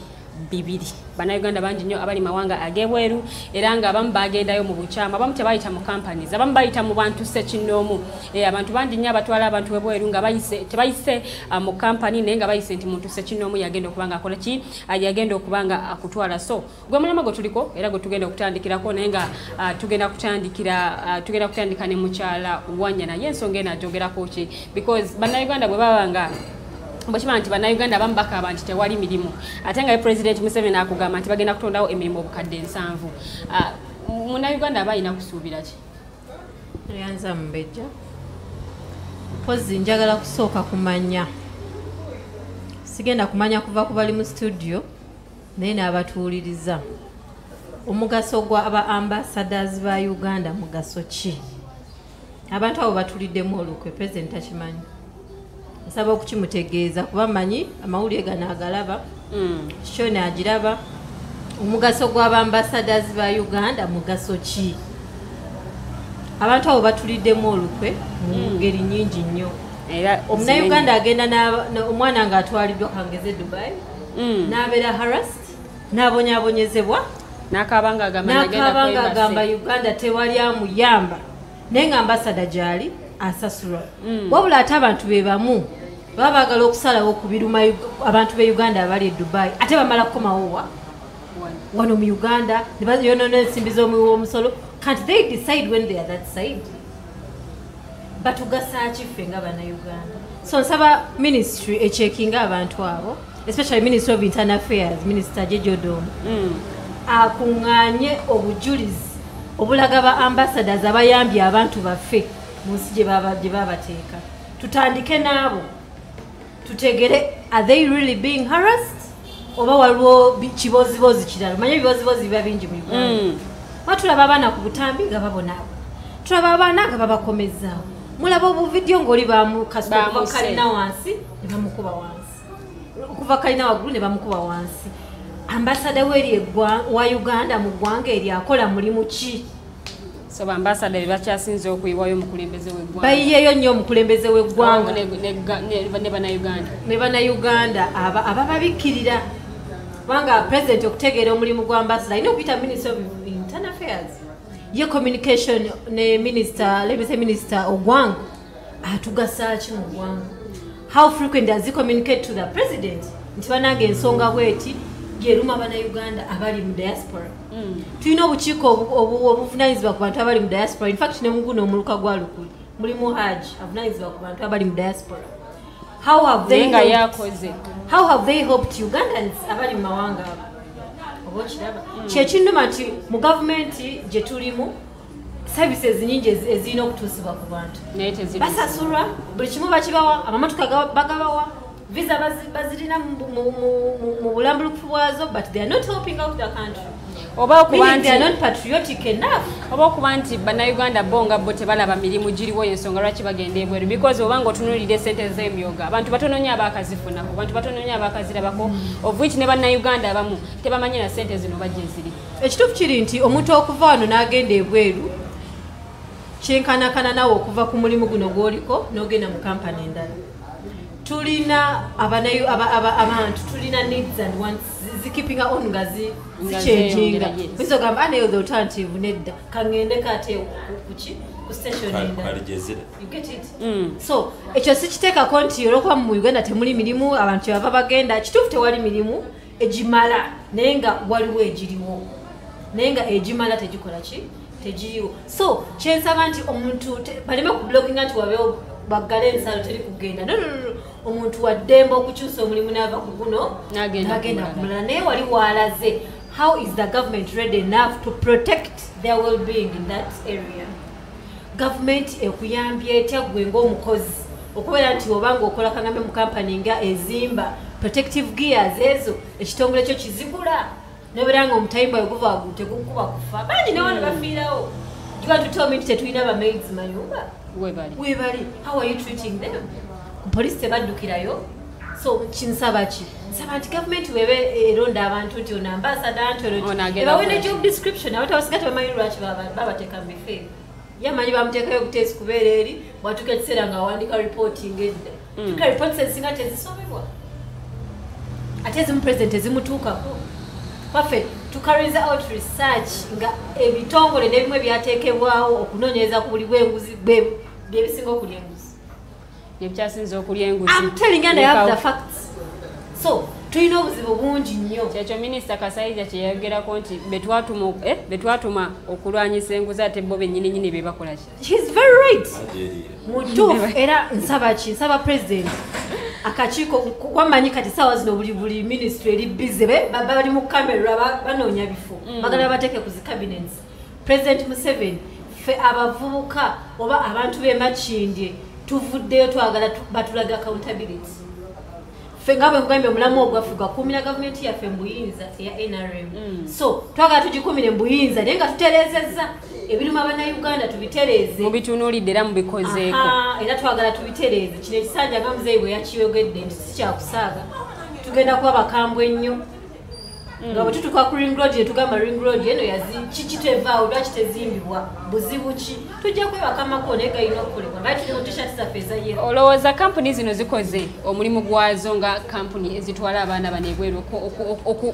Bannayuganda bangi nnyo abali mawanga ag'ebweru era nga abamu bagendayo mu bukyama abamu tebayita mu companies abamu bayita mu bantu ssekinnoomu abantu bangi nnyo abatwala abantu b'ebweru nga tebayise mu company naye nga bayise nti muntu ssekinnoomu yagenda okuba nga akola ki yagenda okuba nga akutwala. So gwe mulama gwe tuliko era gwe tugenda okutandikirako naye nga tugenda kutandika ne mukyala Wanya naye ensonga eno agyogerako ki because Bannayuganda bwe baba nga Bwekima nti Bannayuganda abamu bakaba nti tewali mirimu ate nga President Museveni akugamba nti bagenda kutondawo emirimu obukadde 7. Munnayuganda aba alina kusuubira ki? Yanza Mbejja pozi njagala kusooka kumanya sigenda kumanya kuva ku bali mu studio naye n'abatuuliriza omugaso gwa ambassadors ba Uganda mugaso ki? Abantu abo batuliddemu olukwe President akimanyi nsaba okukimutegeeza kuba manyi amawulire gano agalaba shona agiraba omugaso gw'abambassadors ba Uganda mugaso ki abantu abo batuliddemu olukwe mu ngeri nnyingi nnyo Omunayuganda agenda omwana nga atwaliddwa kangeze Dubai n'abeera harassed n'abonyaabonyezebwa n'akabanga agamba Uganda tewali amuyamba naye nga ambasada gyali asasulwa wabula ate abantu be bamu baba baagala okusalawo ku biruma abantu be Uganda abali e Dubai ate bamala kukomawo wano mu Uganda ne bayonoona ensimbi z'omusolo can't they decide when they are that side batugasa kife nga bannayuganda so nsaba ministry echeckinga abantu abo especially Ministry of Internal Affairs Minister Jejodomo akuŋŋaanye obujulizi obulaga ba ambassadors abayambye abantu baffe mu nsi gye babateeka tutandike naabo tutegere are they really being harassed oba waliwo kibozibozi kirala manye ebibozibozi biba bingi mu Uganda batulaba abaana ku butambi nga babonaabo tulaba abaana nga babakomezaawo mulaba obuvidiyo ng'oli bamukasukuva kalina wansi ne bamukuba wansi okuva kalina waggulu ne bamukuba wansi ambasada weri wa Uganda mu ggwanga eri akola mulimu ki so ambasada bakyasinze okuyiwayo omukulembeze w'eggwanga bayiyeyo nnyo omukulembeze w'eggwanga ne bannayuganda abababikkirira kubanga president okutegeera omulimu gwa ambasada alina okuyita Ministry of Internal Affairs ye communication ne minister minister Ogwang atugasa ki mu ggwanga how frequent does he communicate to the president nti banange ensonga bweti geruma bannayuganda abali mu diaspora tulina obukiiko obuvunanyizibwa ku bantu abali mu diaspora in fact ne muguno omuluka gwa lukuli mulimu haji avunanyizibwa ku bantu abali mu diaspora how have they helped Ugandans abali mu mawanga kyekinduma nti mu gavumenti gye tulimu services nyingi ezirina okutuusibwa ku bantu basasulwa buli kimu bakibawa amamotoka bagabawa visa bazirina mu bulambulukufu bwazo but they are not helping out the country oba okuba nti they are not patriotic enough oba okuba nti bannayuganda bonga bo tebalaba mirimu giriwo ensonga lwaki bagenda ebweru because obanga otunuulira esente z'emyoga abantu batono nnyo abaakazifunako abantu batono nnyo abaakazirabako of which ne bannayuganda abamu tebamanyira sente zino bajje ziri ekituufu kiri nti omuntu okuva wano n'agenda ebweru kyenkanakana nawe okuva ku mulimu guno gw'oliko n'ogenda mu kampani endala tulina abantu tulina needs and wants zikipinga on nga zichenjinga biso gamba ane the alternative nedda kangende kate kuki ku station endala you get it so ekyo sikiteeka konti olwokuba mu Uganda temuli mirimu abantu bava bagenda kituufu tewali mirimu ejimala naye nga waliwo egiriwo naye nga ejimala tegikola ki tegiriwo so kyensaba nti omuntu baleme kublokinga nti wabeewo baggale ensalo teri kugenda no omuntu waddemba okukyusa omulimu n'ava ku guno n'agenda kumulala naye wali waalaze how is the government ready enough to protect their well-being in that area government ekuyambye etya gwe ng'omukozi okubeera nti obanga okola kangambe mu kampani nga ezimba protective gears ezo ekitongole kyo kizigula nobeera nga omutayimba weguva tegukuba kufa bangi newano bafiirawo you want to tell me nti tetulina abamaids mayumba webali how are you treating them police tebaddukirayo so kinsaba ki nsaba nti gavumenti webe eronda abantu nti ono ambasada nti ebawene job description abantu abasiga tebamanyi lwaki babateeka mu bifeeri yamanyi bamuteekayo obutesi kubeera eri bwatuuka ekiseera nga awandika reporting edda tuka reports ezisinga tezisomebwa ate ezimu president ezimutuukako waffe tukaririza out research nga ebitongole n'ebimu ebyateekebwawo okunoonyereza ku buli bw'enguzi byebisinga okulya enguzi byebikyasinza okulya enguzi I'm telling you and I have the facts so tulina obuzibu bungi nnyo kyekyo minisita Kasayija kye yayogerako nti betwatuma okulwanyisa enguzi ate bo bennyininyini bye bakola ki he's very right mutuufu era nsaba president akakiiko kwamanyi kati saawa zino buli ministry eri busy bali mu kamera banoonya bifo bagala bateeke ku zi cabinets president Museveni fe abavubuka oba abantu b'emakindye tuvuddeyo twagala batulaga accountability fe nga bwe nkugambye omulamu ogwaffe gakuumira gavumenti yaffe mu buyinza eya NRM so twagala tugikumire mu buyinza naye nga tutereezezza ebiruma Abannayuganda tubitereeze mubitunuulidde era mubikozeeko era twagala tubitereeze kino ekisanja nga muzeeyi bwe yakiyogedde nti si kyakusaaga tugenda kuba bakambwe ennyo nga bwe tutuuka ku ring road netugamba ring road eno kikitevaawo lwaki tezimbibwa buzibu ki tujja kwebakamako naye galina okukolebwa ngaye tuli mu t-shirt zaffe eza yero olowooza kampuni zino zikoze omulimu gwazo nga kampuni ezitwala abaana bano ebweru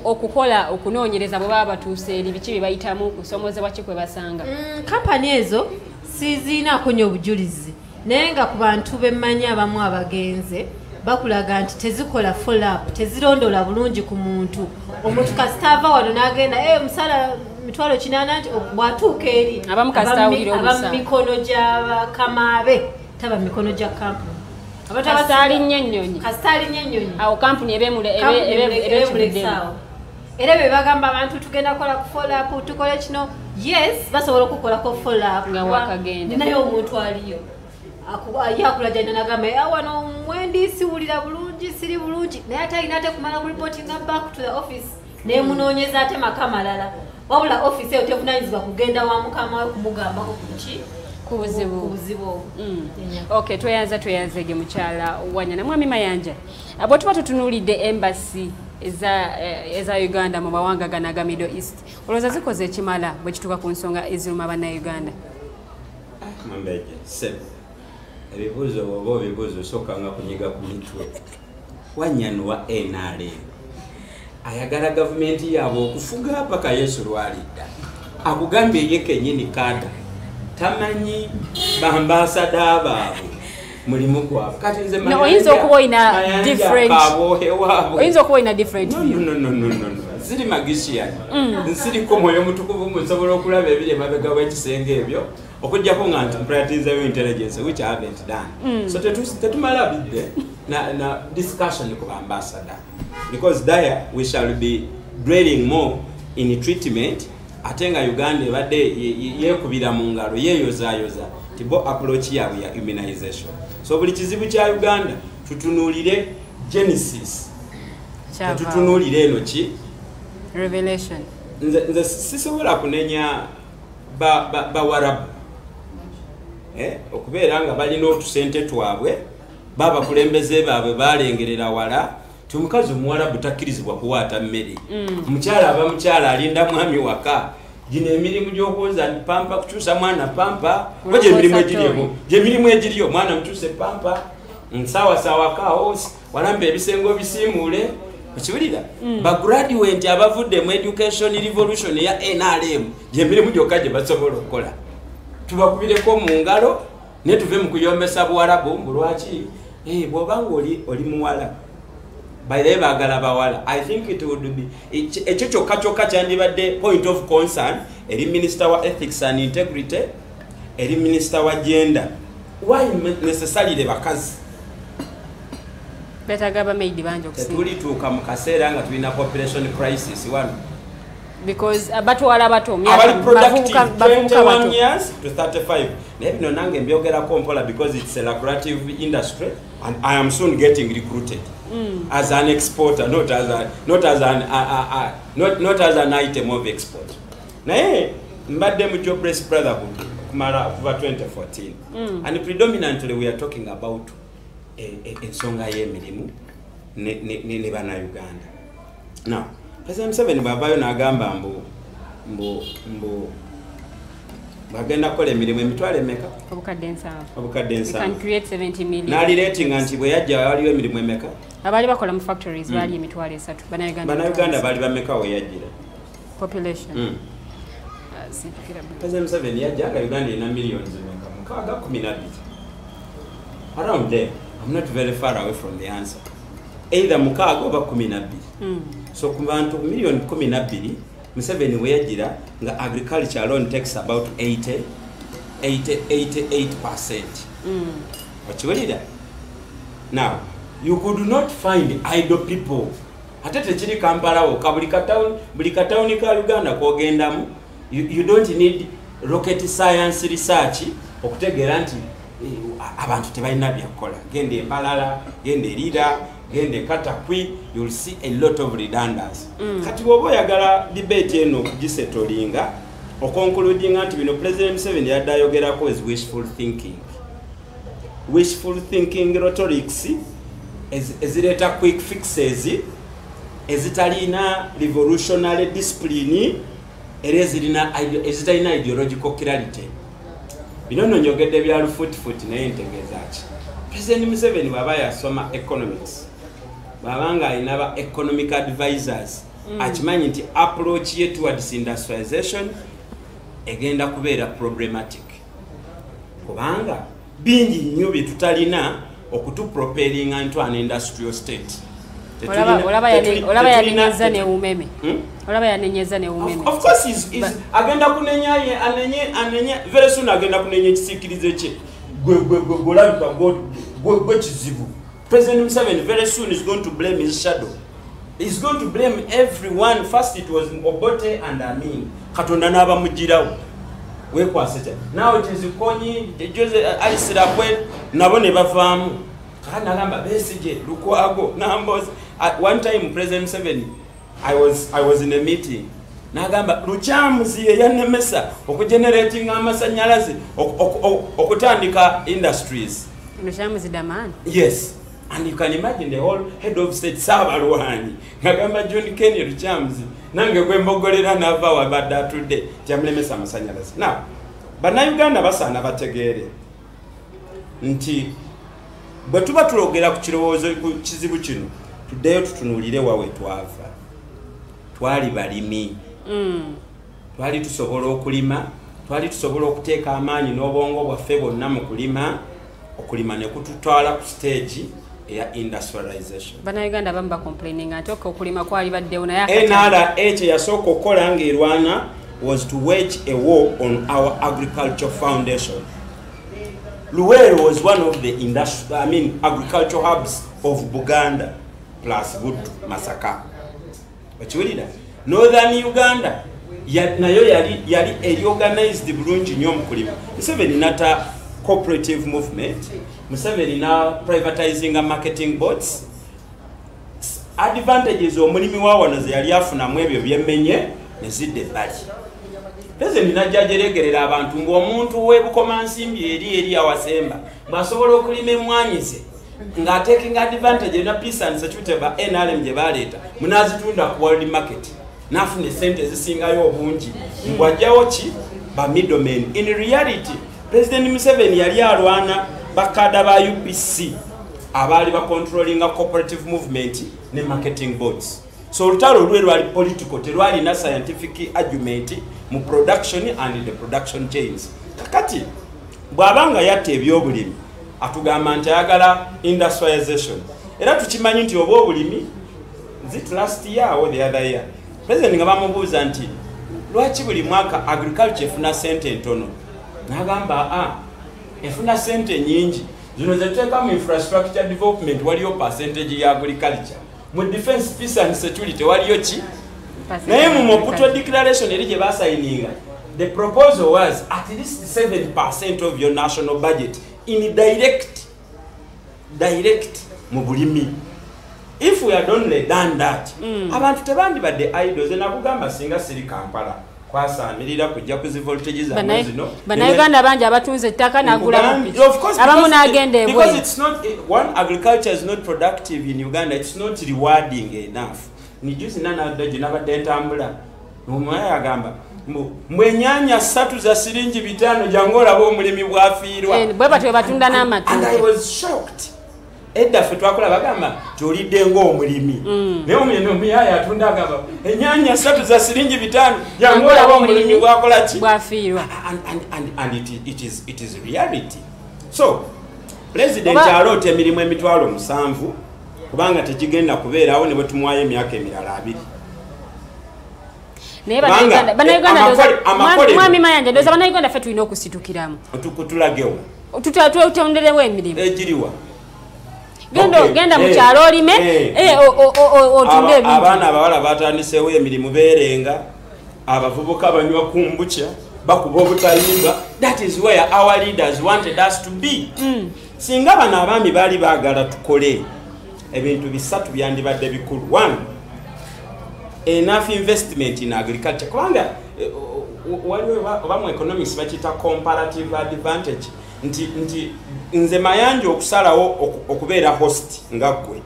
okukola okunoonyereza bwe baba batuuse eri biki bye bayitamu kusomozebwa ki kwe basanga kampani ezo sizinaako nnyo obujulizi naye nga ku bantu bemmanyi abamu abagenze bakulaga nti tezikola follow up tezirondoola bulungi ku muntu omuntu kasitaava wano n'agenda musala mitwalo 80 nti bw'atuuka eri aba mikono gy'abakamaabe taba mikono gya kampuni kasitaali nnyo ennyonyi awo kampuni ebeemulesaawo era bye bagamba abantu tugenda kukola ku follow up tukole kino yes basobola okukolako follow up nga wakagenda naye omuntu aliyo yakulajana nagamba wano mwendi siwulira bulungi siri bulungi naye ate alina ate kumala kureportinga back to the office nemunoonyeza ate maka malala wabula office eyo tevunanyizibwa kugenda wa mukama we kumugambako kuki kubuzibu okay tweyanzege mukyala Wanyana mwami Mayanja bwe tuba tutunuulidde embassy eza Uganda mu mawanga gano aga Middle East olowooza zikoze ekimala bwe kituuka ku nsonga eziruma Bannayuganda ebibuuzo oba ebibuuzo sookanga kunyiga ku mitwe Wanyana wa NRM ayagala gavumenti yaabwe okufuga paka Yesu lwalidda akugambye ye kennyini kada tamanyi bambasada baabwe mulimu gwabwe kati nze oyinza okuba oyina different ziri magician nsiriko mwoyo mutukuvu musobola okulaba ebiri emabega w'ekisenge ebyo okujjako nga nti mpratizayo intelligence which I haven't done so tetumala bidde na discussion ku ambassador because there we shall be dwelling more in treatment ate nga Uganda ebadde yekubira mu ngalo yeyozayoza tibo approach yaabwe ya immunization so buli kizibu kya Uganda tutunuulire Genesis tutunuulire eno ki Revelation nze sisobola kunenya bawarabu okubeera nga balina otusente twabwe babakulembeze baabwe balengerera wala ti omukazi omuwarabu takkirizibwa kuwaata mmere mukyala aba mukyala alinda mwami waka gino emirimu gy'okwoza pampa kukyusa mwana pampa gyemirimu egiriyo mwana mukyuse pampa nsaawasawa kahosi walamba ebisengo bisiimuule okiwulira bagraduate abavudde mu education revolution ya NRM gyemirimu gyokka gye basobola okukola tubakubireko mu ngalo ne tuve mu kuyombesa buwarabu mbulwaki bw'obanga oli muwala baire baagala bawala I think it would be ekyo kyokka kyandibadde point of concern eri minister wa ethics and integrity eri minister wa gender why necessarily bakazi betagaba made banjo kusinga tulituuka mu kaseera nga tulina population crisis wano because batwala bato bavubuka 21 years to 35 naye bino nange mbyogerako mpola because it's a lucrative industry and I am soon getting recruited as an exporter not as an item of export naye mbadde mu jobless brotherhood kumala kuva 2014 and predominantly we are talking about ensonga y'emirimu ne Bannayuganda now President Museveni bw'avaayo n'agamba mbu bagenda kukola emirimu emitwalo emeka obukadde 7 n'alireetinga nti bwe yajja waliwo emirimu emeka abaali bakola mu factories baali emitwalo 3 Bannayuganda baali bameka we yajjira population President Museveni yajja nga Uganda erina millions emeka 12 around there I'm not very far away from the answer either mukaaga oba 12 so ku bantu million 12 Museveni we yajjira nga agriculture alone takes about 88%. Okiwulira? Now you could not find idle people ate tekiri Kampala wokka buli katawuni ka Uganda kogendamu you don't need rocket science research okutegeera nti abantu tebalina byakola genda Embalala genda Erira genda Katakwi you'll see a lot of redundancy kati bwoba oyagala debate eno kugisetolinga okoncludinga nti bino President Museveni yadde ayogerako is wishful thinking. Wishful thinking rhetorics ezireeta quick fixes ezitalina revolutionary discipline era ezitalina ideological clarity. Bino nno njogedde bya lufuutifuuti naye ntegeeza ki President Museveni bw'aba yasoma economics bw'aba nga alina ba economic advisors akimanyi nti approach ye towards industrialization egenda kubeera problematic kubanga bingi nnyo bye tutalina okutupropellinga into an industrial state. Olaba yanenyeza ne umeme. Olaba yanenyeza ne umeme. Of course is agenda kunenya ye anenye very soon agenda kunenya ekisikirize kye gwe kizibu. President Museveni very soon is going to blame his shadow. He's going to blame everyone. First it was Obote and Amin. Katonda n'abamugirawo. Wekwasete. Now it is Konyi, Jose Alisirapwe, nabo ne bavaamu. Kana gamba Besigye, Lukwago, Nambos. At one time President Museveni, I was in a meeting. Nagamba Luchamuzi yanemesa okugenerating amasanyalaze okutandika industries. Luchamuzi daman. Yes. And you can imagine the whole head of state Sabaluhani. Nagamba John Kenny Luchamuzi. Nange kwembogolera nava wabada today. Jamlemesa amasanyalaze. Now, bannayuganda basaana bategeere nti bwe tuba tulogera ku kirowoozo ku kizibu kino tuddeyo tutunuulire wawe twava. Twali balimi. Twali tusobola okulima, twali tusobola okuteeka amaanyi n'obwongo bwaffe bwonna mu kulima, okulima ne kututwala ku stage eya industrialization. Bannayuganda abamu complaining nti okulima kwali baddewo naye NRA yasooka okukola ng'erwana was to wage a war on our agricultural foundation. Luweero was one of the agricultural hubs of Buganda plus Butu, Masaka. Okiwulira? Northern Uganda nayo yali organized bulungi nnyo mu kulima. Museveni nata cooperative movement. Museveni na privatizing and marketing boards. Advantages omulimi wa wano ze yali afunamu ebyo byemmenye ne zidde ebbali. President najjajeregerera abantu ng'omuntu w'ebukomansimbi eri awasemba bw'asobola okulima emmwanyi ze ng'atekinga advantage na peace and security ba NRM gye baleeta munazitunda ku world market n'afuna esente ezisingayo obungi mbwajjawo ki ba middlemen. In reality President Museveni yali alwana bakada ba UPC abaali ba controlling a cooperative movement ne marketing boards. So olutalo lwe lwali political terwali na scientific argument mu production and the production chains. Kakati bwabanga yatte ebyobulimi atugamba nti ayagala industrialization. Era tukimanyi nti oba obulimi zit last year or the other year President nga bamubuuza nti lwaki buli mwaka agriculture efuna sente ntono. Nagamba efuna sente nyingi zino zetuteeka mu infrastructure development waliyo percentage ya agriculture. Mu defense peace and security waliyo ki naye mu Maputo declaration eri gye basayininga the proposal was at least 7% of your national budget in direct mu bulimi. If we had only done that abantu tebandibadde idols nakugamba singa siri Kampala kwasamirira kujja kuzi voltages zino bannayuganda bangi abatunze ettaka nagula abamu n'agenda ebwe. Because it's not one, agriculture is not productive in Uganda. It's not rewarding enough. Ni juzi nabadde nabadde ntambula omwaya agamba mwenyanya 3 za siringi 5 jangu olaba omulimi bwafiirwa bwe batwe batunda n'amatu. And I was shocked. Edda ffe twakola bagamba tolidde ng'omulimi naye omuyaya atunda agamba ennyanya 3 za siringi 5 jangu olaba omulimi bwakola ki bwafiirwa. And it is reality. So President aloota emirimu emitwalo 7 kubanga tegigenda kubeerawo ne bwe tumwayo emyaka emirala 2. Naye mwami Mayanja ndoza bannayuganda ffe tulina okusitukiramu tulagewo tutonderewo emirimu egiriwa. Genda mu kyalo olime otunde ebintu. Abaana abawala batandiseewo emirimu beerenga, abavubuka banywa kumbucha bakuba obutayimba. That is where our leaders wanted us to be. Singa bano abaami baali baagala tukole ebintu bisatu byandibadde bikulu. 1, enough investment in agriculture. Kubanga waliwo oba mu economics bakiyita comparative advantage nti nze mayanja okusalawo okubeera host nga ggwe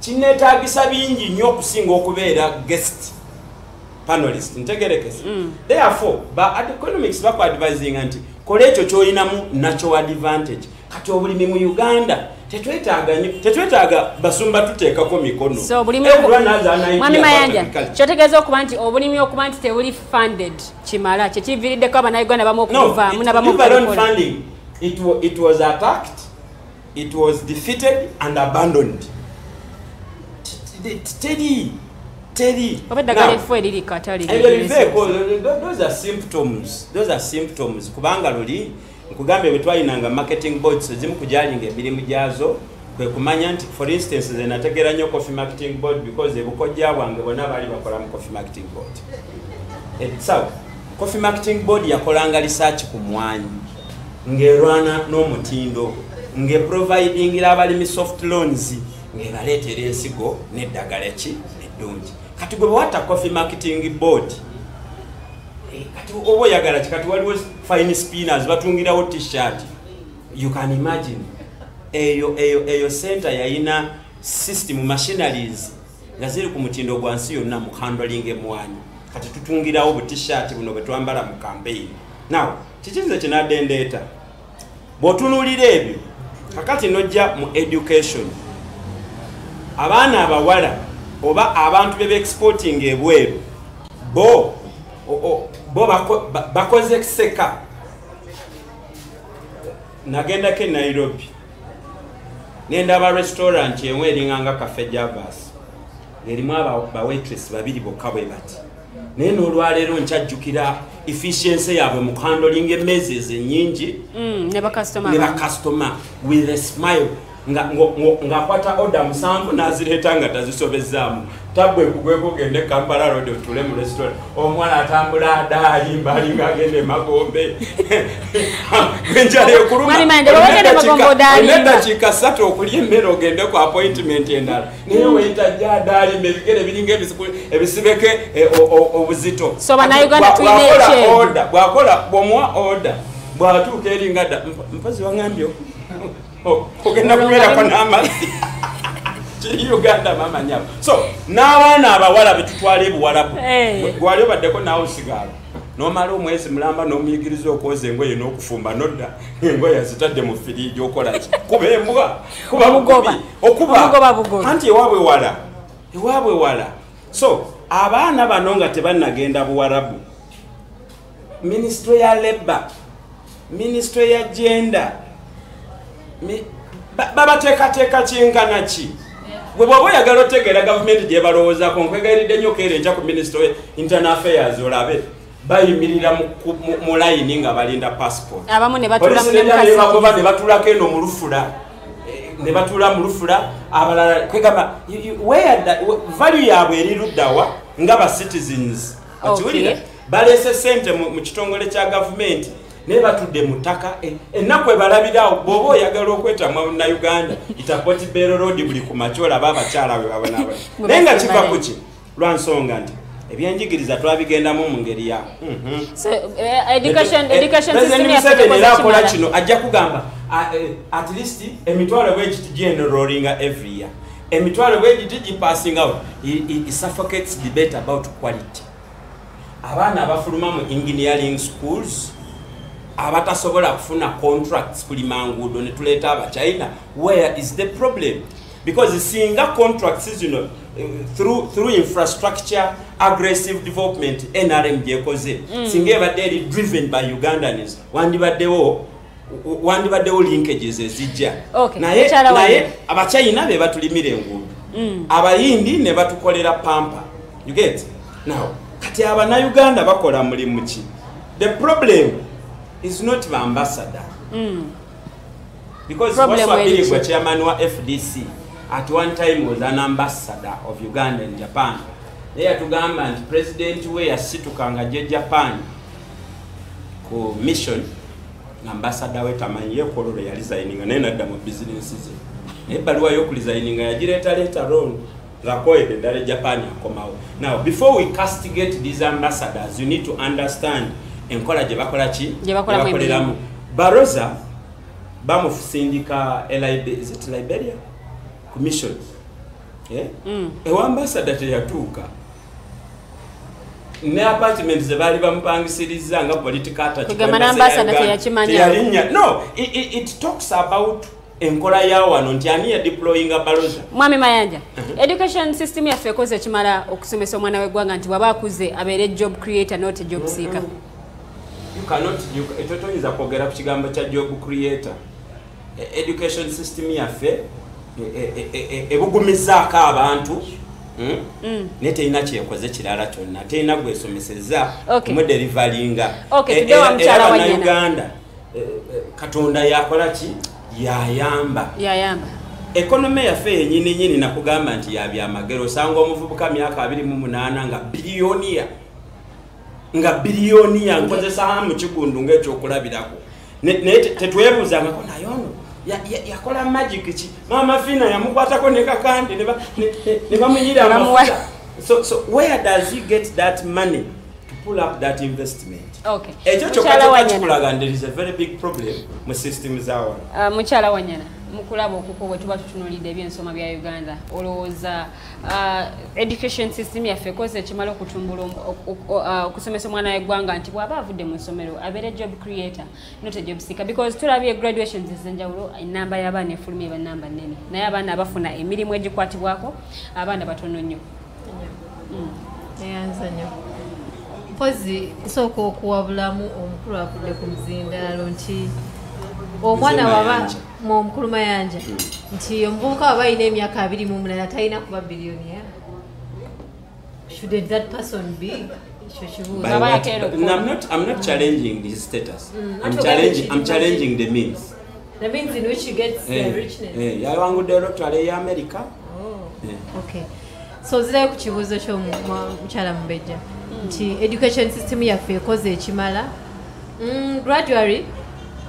kinneetaagisa bingi nnyo okusinga okubeera guest panelist ntegerekese therefore ba economics bakuadvising nti kola ekyo kyolinamu natural advantage kati obulimi mu Uganda tetwetaaga basumba tuteekako mikono so bulimi mwami Mayanja kyotegeeza okuba nti obulimi okuba nti tebuli funded kimala kyekiviiriddeko abannayuganda bamu okuvaamu nabamu funding it was attacked, it was defeated and abandoned. Teddy. Those are symptoms. Kubanga luli nkugambe betwalinanga marketing boards zimu kujalinga emirimu gyazo kwe kumanya nti for instance ze nategera nnyo coffee marketing board because ebukojja bwange bonna baali bakola mu coffee marketing board. So coffee marketing board yakolanga research ku mwanyi ngerwana n'omutindo nge providing abalimi soft loans ngebaleetera ensigo n'eddagala ki eddungi kati gwe bwata coffee marketing board kati oba oyagala kati waliwo fine spinners batungirawo t-shirt you can imagine eyo center yayina system machineries nga ziri ku mutindo gwa nsi yonna mu handling emwanyi kati tutungirawo bu t-shirt buno bwe twambala mu campaign now kikinze kinadendeeta bw'otunuulira ebyo kakati nojja mu education abaana abawala oba abantu bebe-exporting ebweru bo bakoze kiseka nagendako e Nairobi nendaba restaurant emwe eringanga Cafe Javas ng'erimu abawaitress babiri bokka bwe bati naye n'olwaleero nkyajjukira efficiency yaabwe mu handling emmeezi ezennyingi ne bakasitoma with a smile ng'akwata order 7 n'azireeta nga tazisobezaamu tabwe kugweko ogende Kampala Road otule mu restaurant omwana atambula adaali mbalinga agende e Magombe enjala ekuluma eddakiika 3 okulya emmere ogende ku appointment endala naye weetajja adaali ebigere biringa ebisibeke obuzito bw'omuwa order bw'atuuka eringa dda mpazi waŋambyo ogenda kubeerako n'amazzi kiri Uganda mama nyabo so n'abaana abawala betutwala ebuwalabu gwali obaddeko naawe osigala n'omala omwezi mulamba n'omuyigiriza okwoza engoye n'okufumba nodda engoye azitadde mu firiigi okola ki kuba embwa kuba bugoba okuba anti ewaabwe wala so abaana bano nga tebannagenda buwalabu ministry ya labor ministry ya gender babateekateeka kyenkana ki bwe bw'oba oyagala otegeera gavumenti gye balowoozaako nkwegayiridde nnyo keerenja ku ministry of internal affairs olabe bayimirira mu layini nga balinda passport ne batulako eno mu lufula ne batuula mu lufula abalala kwegamba value yaabwe eri luddawa nga ba citizens okiwulira baleese ssente mu kitongole kya gavumenti naye batudde mu ttaka ennaku ebalabirawo bw'oba oyagala okweta na Uganda itapoti Bero Road buli ku makyola aba abakyala we babonaba naye nga kiva ku ki lwa nsonga nti ebyenjigiriza twabigendamu mu ngeri ya era akola kino ajja kugamba at least emitwalo bwegiti generallinga every year emitwalo bwegiti gipassing out it suffocates debate about quality abaana abafuluma mu engineering schools abatasobola kufuna contracts kulima nguudo ne tuleeta abachina where is the problem because singa contracts zino through infrastructure aggressive development NRM gyekoze singa ebadde eri driven by Ugandans wandibaddewo linkages ezijja naye abachina be batulimira enguudo abayindi ne batukolera pampa you get now kati abannayuganda bakola mulimu ki the problem is not the ambassador because Waswabirigwa chairman wa FDC at one time was an ambassador of Uganda and Japan naye tugamba nti president we yasitukanga je Japan ku mission ambassador we tamanyi yekololo ya resigning naye nadda mu business ze naye baluwa y'okuresigninga yagireeta later on ngakoyede ddala Japan akomawo. Now before we castigate these ambassadors you need to understand enkola gye bakola ki bakoleramu. Baroza bamufusindika is it Liberia commission ewa ambassador teyatuuka ne apartment ze bali bamupangisiriza nga political attachment. No, it talks about enkola ya wano nti ani ya deploying Baroza. Mwami Mayanja, education system ya fekoze chimala okusomesa omwana w'eggwanga nti baba akuze abere job creator not a job seeker. You cannot etotoyiza kwogera ku kigambo kya job creator. Education system yaffe ebugumizaako abantu ne teyina kyekoze kirala kyonna teyina gwesomeseza kumuderivalinga era Uganda Katonda yakola ki yayamba economy yaffe yenyini nakugamba nti yabyamagero osanga omuvubuka myaka 28 nga biliyoniya nkozesa mu kigundu ng'ekyokulabirako naye tetwebuuzangako nayono yakola magic ki mama Fina yamukwatako ne kakandi ne bamunyira amafuta. So where does he get that money to pull up that investment? Okay. Ekyo kyokka there is a very big problem mu system zawo. Mukyala Wanyana mukulaba okuko bwe tuba tutunulidde ebyensoma bya Uganda olowooza education system yaffe koze ekimala okutumbula okusomesa omwana w'eggwanga nti bw'aba avudde mu ssomero abeere job creator not a job seeker because tulabye graduations ez'enjawulo enamba y'abaana efulumye bannamba nnene naye abaana abafuna emirimu egikwatibwako abaana batono nnyo. Eyanza nnyo mpozi kusooka okuwabulamu omukulu avudde ku muzindaalo nti omwana waba omukulu Mayanja nti omuvubuka waba alina emyaka 28 talina kuba biliyoniya. Shouldn't that person be? I'm not challenging his status. I'm challenging the means. The means in which he gets the richness. Yawangudde Doctor ya America. Okay. So zirayo ku kibuuzo ky'omukyala Mubejja nti education system yaffe ekoze ekimala gradually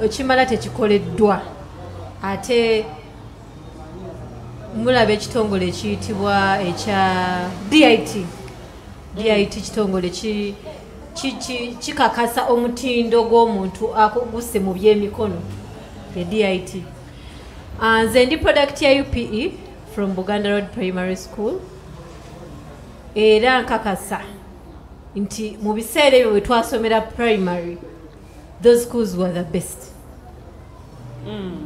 ekimala tekikoleddwa ate mulaba ekitongole ekiyitibwa ekya DIT kitongole kikakasa omutindo gw'omuntu akuguse mu by'emikono ya DIT. Nze ndi product ya UPE from Buganda Road Primary School era nkakasa nti mu biseera ebyo bwe twasomera primary those schools were the best.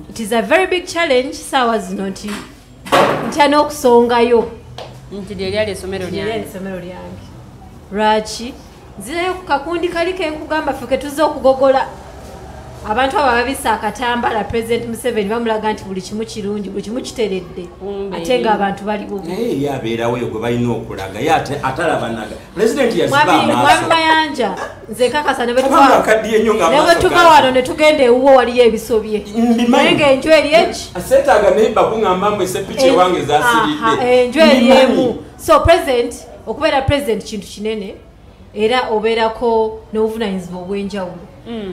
It is a very big challenge saawa zino nti ntyana okusongayo nti lyali essomero lyange lwaki nzirayo ku kakundi kali kenkugamba ffe ke tuzze okugogola abantu abo babisa akatambala President Museveni bamulaga nti buli kimu kirungi buli kimu kiteredde ate nga abantu bali bubu naye yabeerawo gwe balina okulaga ye atalabanaga President yaziba amaaso. Mwami Mayanja nze nkakasa ne bwe tuva wano ne tugenda ewuwo waliyo ebisobye naye ng'enju eri eki aseetaaga naye bakuŋŋamba mwe sepiki ewange zaasiridde enju eri emu. So president okubeera president kintu kinene era obeerako n'obuvunanyizibwa obw'enjawulo.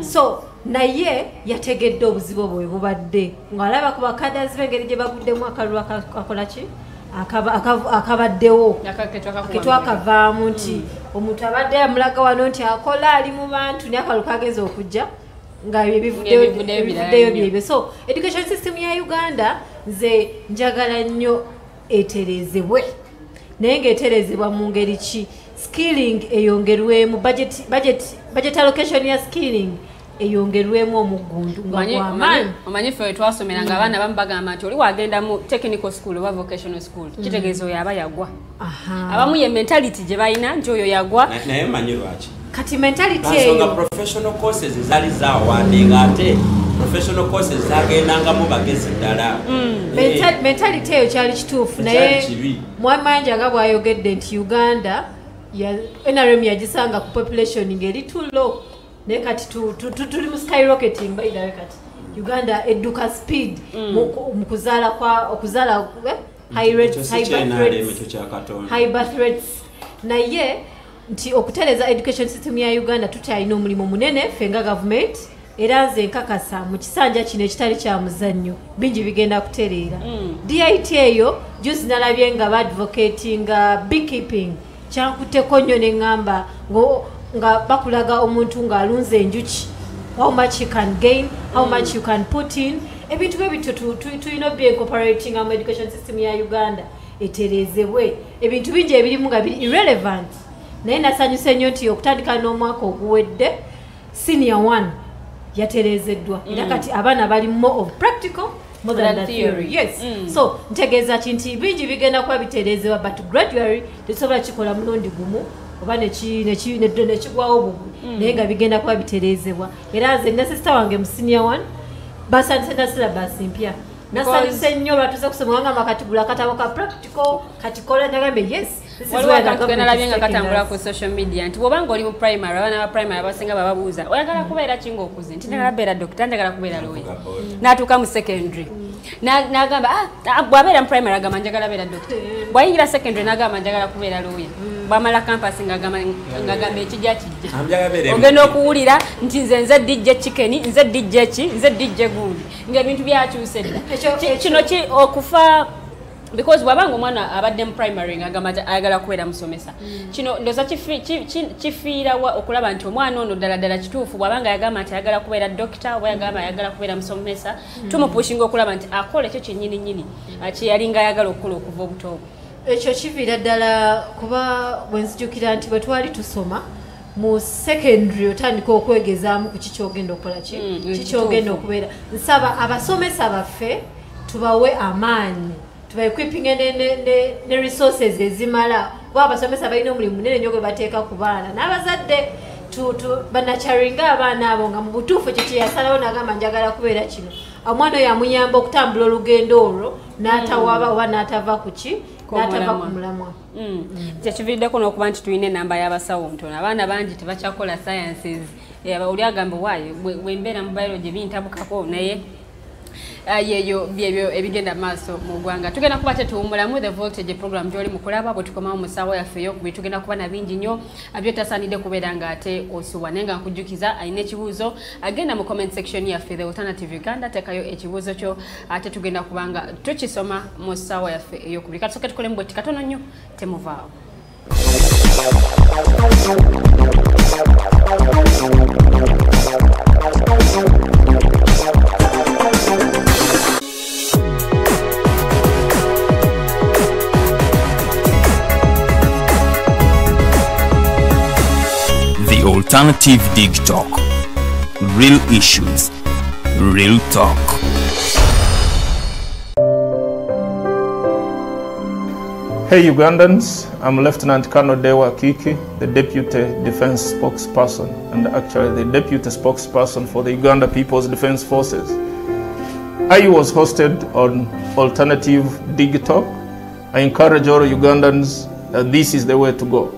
So naye yategedde obuzibu bwe bubadde ng'alaba ku bakadazi b'engeri gye baguddemu akalulu akakola ki akabaddewo ketwakavaamu nti omuntu abadde amulaga wano nti akola ali mu bantu naye akalu kageza okujja nga ebivuddeyo byebyo. So education system ya Uganda nze njagala nnyo eterezebwe naye ng'eterezebwa mu ngeri ki skilling eyongerwemu budget allocation ya skilling eyongerwemu omugundu omanyi ffe twasomera abaana bamu bagamba nti oli wagenda mu technical school oba vocational school kitegeeza oyo aba yagwa. Abamu ye mentality gye balina nti oyo yagwa naye manyi lwaki kati mentality eyo professional courses zaali zaawandenga ate professional courses zagendangamu bagezi ddala. Mentality eyo kyali kituufu naye Mwami Mayanja nga bw'ayogedde nti Uganda NRM yagisanga ku population ngeri too low naye kati tuli mu skyrocketing by the way kati Uganda eduka speed mu okuzaala high birth rates naye nti okutereza education system ya Uganda tutalina omulimu munene fenga government era nze nkakasa mu kisanja kino ekitali kya muzannyo bingi bigenda kutereera. DIT eyo juzi nalabye nga badvocatinga beekeeping kyankuteko nnyo ne ŋŋamba nga bakulaga omuntu ng'alunze enjuki, how much you can gain, how much you can put in. Ebintu ebyo tulina be incorporating mu education system ya Uganda etereezebwe. Ebintu bingi ebirimu nga biri irrelevant. Naye nasanyuse nnyo nti okutandika n'omwaka oguwedde senior 1 yatereezeddwa. Era kati abaana bali more of practical more than the theory. Yes. So ntegeeza nti bingi bigenda kuba bitereezebwa but gradually tesobola kikola mulundi gumu oba nekigwawo bugwi naye nga bigenda kuba bitereezebwa. Era nze ne sister wange mu senior 1 basanyuse na syllabus mpya. Nasanyuse nnyo batuze kusoma nga makatigula katabo ka practical katikola nagambe yes. Nalabye nga katambula ku social media nti bw'obanga oli mu primary abaana ba primary abasinga bababuuza oyagala kubeera kinga okuze nti njagala kubeera doctor njagala kubeera lawyer n'atuuka mu secondary n'agamba bw'abeera mu primary agamba njagala beera doctor bw'ayingira secondary n'agamba njagala kubeera lawyer bw'amala campus ng'agamba ekijja kijja ogenda okuwulira nti nze DJ chicken nze DJ ki nze DJ gundi ng'ebintu byakyuse dda kino okufa because wabanga omwana abadde mu primary ngagamba ayagala kubeera musomesa kino ndoza kifiira okulaba nti omwana ono ddala kituufu bwabanga yagamba nti ayagala kubeera doctor oba yagamba ayagala kubeera musomesa tumupushinga okulaba nti akola ekyo kyennyini kyeyalinga ayagala okukola okuva obuto obwo. Ekyo kiviira ddala kuba bwe nzijukira nti bwe twali tusoma mu secondary otandika okwegezaamu ku kikyogenda okukola kikyogenda okubeera. Nsaba abasomesa baffe tubawe amaanyi equipping ne resources ezimala kuba abasomesa balina omulimu munene nnyo gwe bateeka ku baana n'abazadde banacharinga abaana abo nga mu butuufu ekyo kyeyasalawo n'agamba njagala kubeera kino omwana oyo amuyamba okutambula olugendo olwo n'atawaba oba n'atava ku ki n'atava ku mulamwa. Kyekiviiriddeko n'okuba nti tulina enamba y'abasawo ntono abaana bangi tebakyakola sciences oli agamba waayo bwe mbeera mu biology bintabukako naye yeyo byebyo ebigenda maaso mu ggwanga. Tugenda kuba tetuwummulamu the voltage program gy'oli mu kulaba bwe tukomawo mu ssaawa yaffe ey'okubiri tugenda kuba na bingi nnyo byotasaanidde kubeera ng'ate osubwa naye nga nkujjukiza alina ekibuuzo agenda mu comment section yaffe the alternative Uganda teekayo ekibuuzo kyo ate tugenda kuba nga tukisoma mu ssaawa yaffe ey'okubiri. Katusooke tukolemu bwe katono nnyo temuvaawo. Alternative Dig Talk. Real issues, real talk. Hey Ugandans, I'm Lieutenant Colonel Dewa Kiki, the Deputy Defense Spokesperson and actually the Deputy Spokesperson for the Uganda People's Defense Forces. I was hosted on Alternative Dig Talk. I encourage all Ugandans that this is the way to go.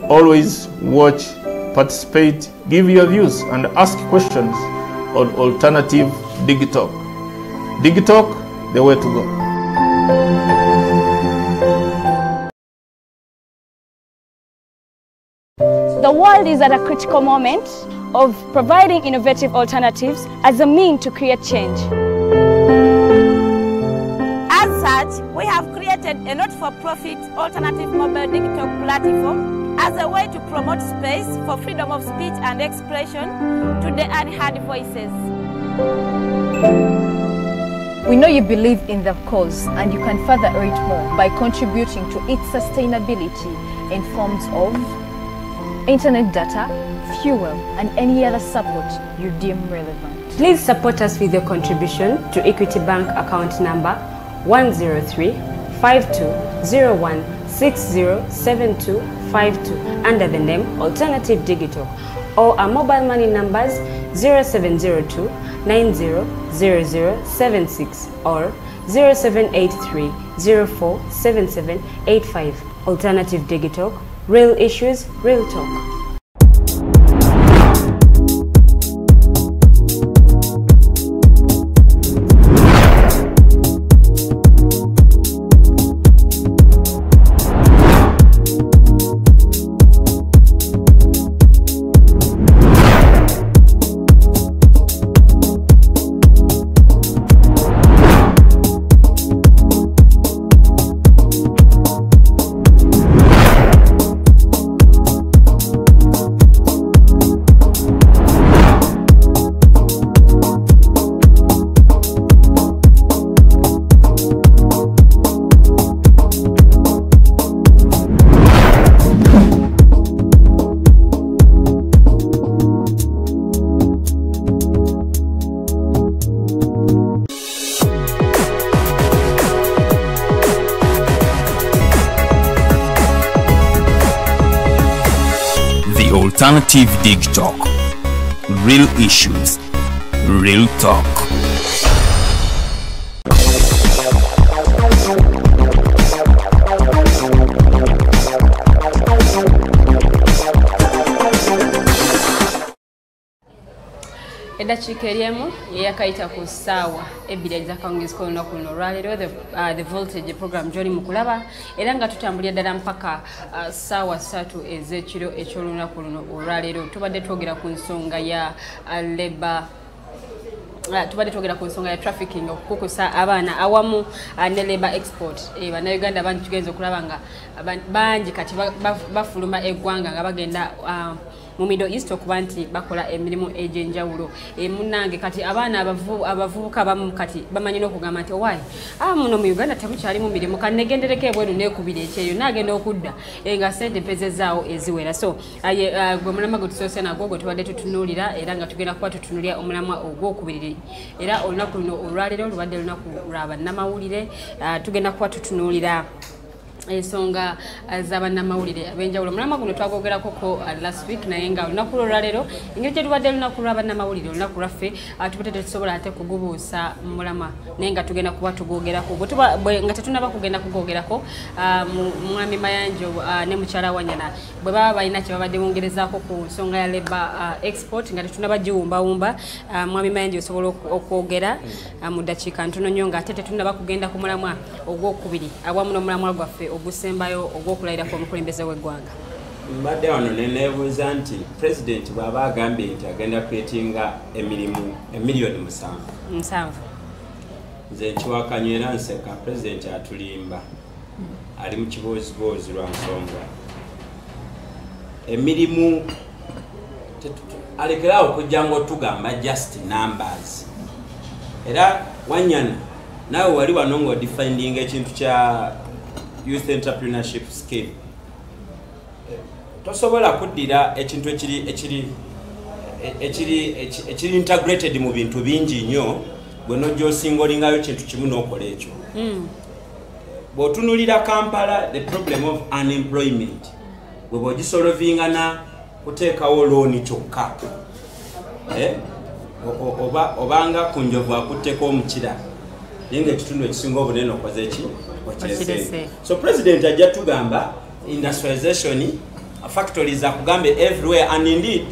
Always watch, participate, give your views and ask questions on Alternative Dig Talk. Dig Talk, the way to go. The world is at a critical moment of providing innovative alternatives as a means to create change. As such, we have created a not-for-profit alternative mobile digital platform as a way to promote space for freedom of speech and expression to the unheard voices. We know you believe in the cause and you can further it more by contributing to its sustainability in forms of internet data, fuel and any other support you deem relevant. Please support us with your contribution to Equity Bank account number 103-5201-607252 under the name Alternative Digital, or our mobile money numbers 0702 900076 or 0783 047785. Alternative Digital, real issues, real talk. Alternative Digitalk. Real issues, real talk. Edakiika eriemu eyakaita ku ssaawa ebbiri ezakawungiziko olunaku luno olwaleero the voltage program gy'oli mu kulaba era nga tutambulira ddala mpaka ssaawa 3 ez'ekiro eky'olunaku luno olwaleero tubadde twogera ku nsonga ya labor tubadde twogera ku nsonga ya trafficking okukukusa abaana awamu ne labor export bannayuganda bangi tugenza okulaba nga bangi kati bafuluma eggwanga nga bagenda mu Middle East okuba nti bakola emirimu egy'enjawulo munnange kati abaana abavubuka abamu kati bamanyi n'okugamba nti owaayi muno mu Uganda temukyali mu mirimu kannegendereko ebweru neekubira ekyeyo naagenda okudda nga ssente mpezezaawo eziwera so gwe mulamwa gwe tusoose nagwo gwe tubadde tutunuulira era nga tugenda kuba tutunuulira omulamwa ogwokubiri era olunaku luno olwaleero lubadde lunaku lwa bannamawulire tugenda kuba tutunuulira ensonga z'abannamawulire ab'enjawulo omulamwa guno twagogerako last week naye nga olunaku olwaleero engeri gye lubadde olunaku lw'abannamawulire olunaku lwaffe tubadde tetusobola ate kugubuusa mulamwa naye nga tugenda kuba tugogerako nga tetunaba kugenda kugogerako mwami Mayanjo ne mukyala Wanyana bwe baba balina kye babadde bongerezaako ku nsonga ya labor export nga tetunaba giwumbawumba mwami Mayanjo osobola okwogera mu ddakiika ntono nnyo nga ate tetunaba kugenda ku mulamwa ogwokubiri awamu n'omulamwa gwaffe ogusembayo ogw'okulayira kw'omukulembeze w'eggwanga. Mbadde wano neneebuuza nti pulezidenti bw'aba agambye nti agenda kuleetinga emirimu emiliyoni 7. Nze nkiwakanya era nseka pulezidenti atulimba ali mu kibooziboozi lwa nsonga emirimu alekeraawo okujja ng'otugamba just numbers era Wanyana naawe wali wano ng'odefendinga ekintu kya youth entrepreneurship scheme tosobola kuddira ekintu ekiri integrated mu bintu bingi nnyo gwe nojja osinga olingayo ekintu kimu n'okola ekyo bw'otunulira Kampala the problem of unemployment bwe bw'ogisolovinga na kuteekawo looni kyokka obanga ku njovu akutteko omukira naye nga ekitundu ekisinga obunene okoze eki okirese so president ajja tugamba industrialization factories akugambe everywhere and indeed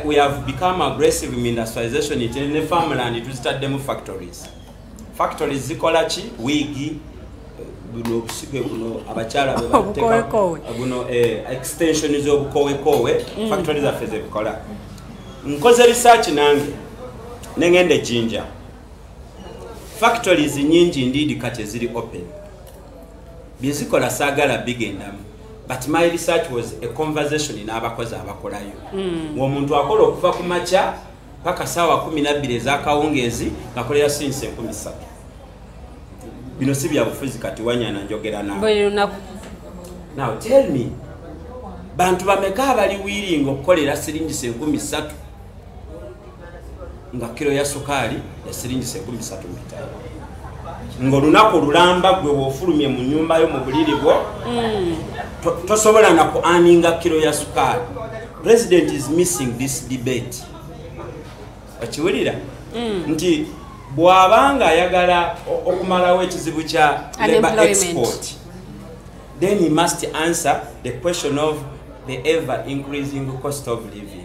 we have become aggressive in industrialization in farmland tuzitaddemu factories zikola ki wigi buno obusige buno abakyala bebateka buno extension z'obukowekowe factories zaffe zebikola nkoze research nange nengende Jinja factories nyingi indeed kati ziri open bizikola saagala bigendamu but my research was a conversation n'abakozi abakolayo ng'omuntu akola okuva ku makya paka saawa 12 ez'akawungeezi ngakolera sinse 13 bino si bya bufuzi kati Wanyana njogera nawe now tell me bantu bameka abali wiringa okukolera siringi 13 nga kilo ya sukali ya siringi 13 ng'olunaku lulamba gwe wofulumye mu nyumba yo mu buliri bwo tosobola na ku aninga kilo ya sukali. President is missing this debate. Akiwulira nti bw'abanga ayagala okumalawo ekizibu kya labor export, then he must answer the question of the ever increasing cost of living.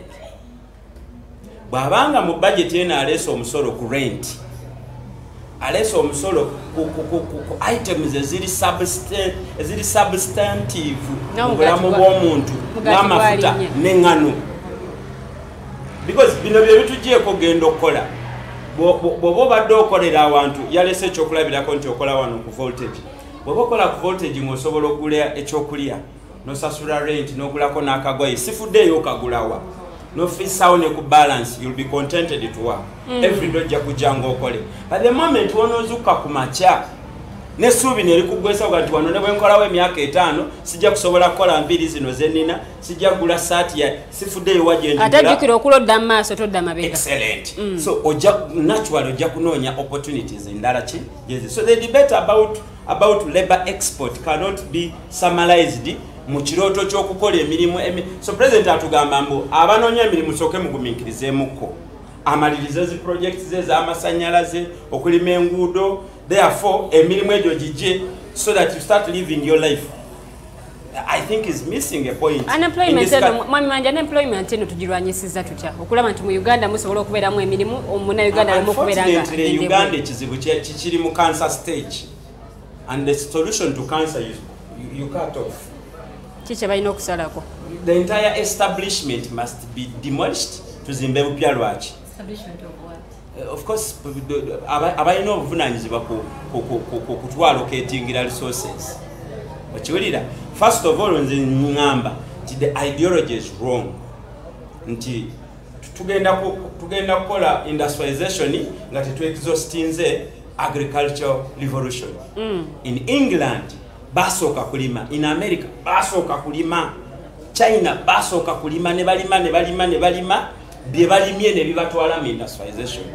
Bw'abanga mu budget yena aleese omusolo ku rent, aleese omusolo ku items eziri substantive mu bulamu bw'omuntu n'amafuta n'eŋŋano, because bino bye bitugyeko genda okukola. Bw'oba obadde okolera awantu yaleese ekyokulabirako nti okola wano ku voltage, bw'oba okola ku voltage ng'osobola okugula ekyokulya n'osasula rent n'ogulako n'akagoye, sifuddeeyo okagulawa n'ofiisawo ne ku balance, you'll be contented to work. Every day ojja kujja ng'okole. But the moment wonoozuuka ku makya n'essuubi ne likugwesa nti wano ne bwe nkolawo emyaka 5 sijja kusobola kukola 2 zino ze nnina, sijja kugula saati ya sifuddeeyo wa gye njigula. Atajjukira okulodda mu maaso todda mabega. Excellent. So naturally ojja kunoonya opportunities endala ki jezi. So the debate about labor export cannot be summarized mu kirooto ky'okukola emirimu so president atugamba mbu abanoonya emirimu sooke mugumiikirizeemuko amalirize zi projects ze z'amasannyalaze okulima enguudo therefore emirimu egyo gijje so that you start living your life. I think is missing a point. Unemployment unemployment eno tugirwanyisiza tutya okulaba nti mu Uganda musobola okubeeramu emirimu omuna Uganda alimu okubeeranga Uganda ekizibu kiri mu cancer stage and the solution to cancer is you cut off. Kiki balina okusalako? The entire establishment must be demolished tuzimbe bupya lwaki. Establishment of what? Of course abalina obuvunaanyizibwa kutwala locatingira resources. Okiwulira? First of all, nze ngamba nti the ideology is wrong. Nti tugenda kukola industrialization nga tetwexhaustinze agricultural revolution. In England basooka kulima, in America basooka kulima, China basooka kulima ne balima bye balimye ne bibatwala mu industrialization.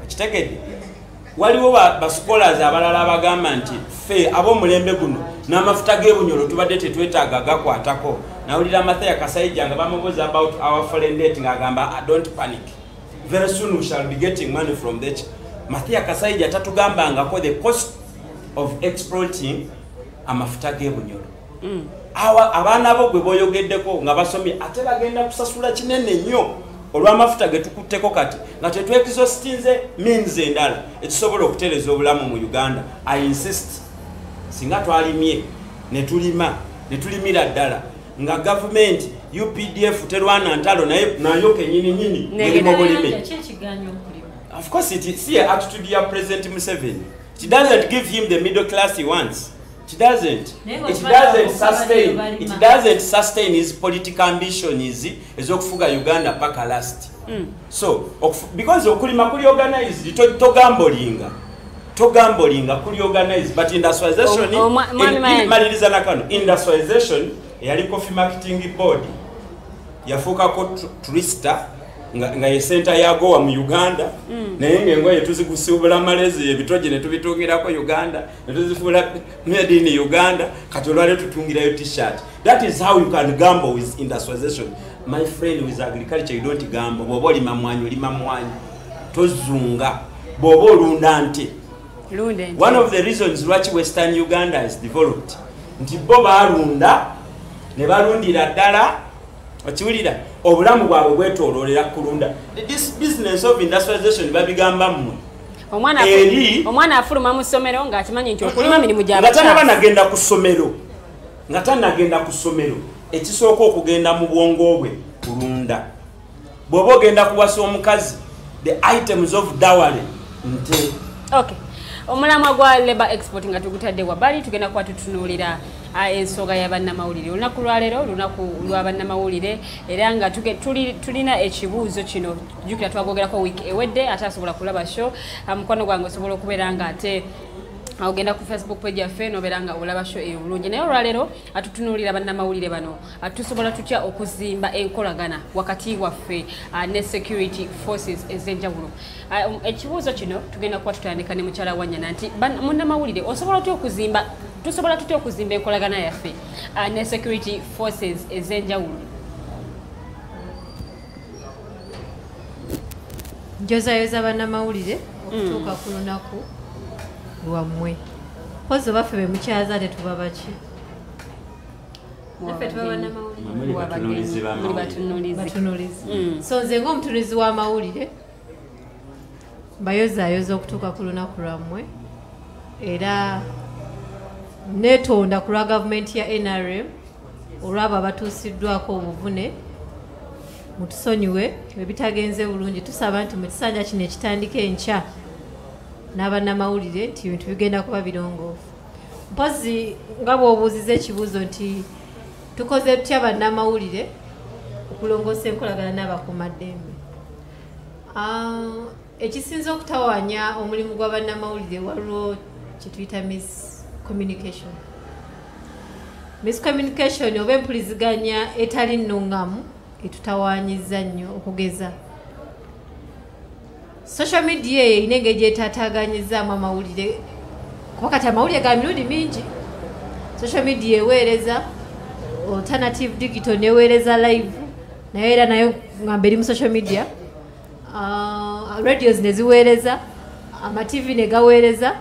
Kitegedde waliwo ba scholars abalala abagamba nti fe ab'omulembe guno n'amafuta g'ebunyolo tubadde tetwetaaga gakwatako. Nawulira Mathia Kasaija nga bamubuuza about our foreign debt ng'agamba don't panic, very soon we shall be getting money from that. Mathia Kasaija tatugambangako the cost of exploiting amafuta g'ebunyolo. Abaana bo gwe boyogeddeko nga basomye ate bagenda kusasula kinene nnyo olw'amafuta ge tukutteko kati nga tetwexhaustinze means endala ekisobola okutereeza obulamu mu Uganda. I insist singa twalimye ne tulimira ddala nga government UPDF terwana ntalo nayo kenyini ng'erimu obulime. Of course it is here attitude ya President Museveni. It doesn't give him the middle class he wants. It doesn't sustain his political ambition ezokufuga Uganda paka last. So because okulima kuli organized togambolinga kuli organized, but industrialization maliriza nakano industrialization yali Coffee Marketing Board yafuukako Twister nga ye center yagowa mu Uganda naye ng'engoye tuzikusiibula malezi ebitoje ne tubitungirako Uganda ne tuzifuula made in Uganda kati olwaleero tutungirayo t-shirt. That is how you can gamble with industrialization. My friend, with agriculture you don't gamble. Bw'oba olima mwanyi tozunga bw'oba olunda nte. One of the reasons lwaki Western Uganda is developed nti bo balunda ne balundira ddala okiwulira obulamu bwabwe bwetooloolera kulunda. This business of industrialization babigamba mmwe omwana afuluma mu ssomero ng'akimanyi nti okulima mirimu gya nga tanagenda ku ssomero ekisooka okugenda mu bwongo bwe kulunda. Bw'oba ogenda kuwasa omukazi the items of dowry nte. Okay. Omulamwa gwa Labour Export nga tugutadde wabbali tugenda kuba tutunuulira ensonga y'abannamawulire. Olunaku lwaleero lunaku lw'abannamawulire era nga tulina ekibuuzo kino jjukira twagogerako wiiki ewedde ate asobola kulaba show mukwano gwange osobola okubeera nga ate ogenda ku Facebook page yaffe nobeera nga olaba show eyo bulungi. Naye olwaleero atutunuulira bannamawulire bano tusobola tutya okuzimba enkolagana wakati waffe ne security forces ez'enjawulo. Ekibuuzo kino tugenda kuba tutandika ne mukyala Wanyana nti munnamawulire tusobola tutya okuzimba enkolagana yaffe ne security forces ez'enjawulo. Njozayoza bannamawulire okutuuka ku lunaku lwammwe. Pozi baffe be mukyaza tetuba baki? Naffe tuba bannamawulire. Batunuulizi. So nze ng'omutunuulizi w'amawulire mbayozaayoza okutuuka ku lunaku lwammwe era neetonda ku lwa gavumenti ya NRM olwabo abatuusiddwako obuvune mutusonyiwe ebitagenze bulungi. Tusaba nti mu kisanja kino ekitandika enkya n'abannamawulire nti ebintu bigenda kuba birongoofu. Mpozi nga bw'obuuziza ekibuuzo nti tukoze tutya bannamawulire okulongoosa enkolagana n'abakuumaddembe. Ekisinza okutawaanya omulimu gw'abannamawulire waliwo kye tuyita miscommunication. Miscommunication oba empuliziganya etali nnungamu etutawaanyiza nnyo okugeza. Social media erina engeri gyetaataaganyizaamu amawulire kuba kati amawulire ga mirundi mingi. Social media eweereza alternative digital neweereza live naye era nayo ngamba eri mu social media, radios neziweereza, amativi negaweereza,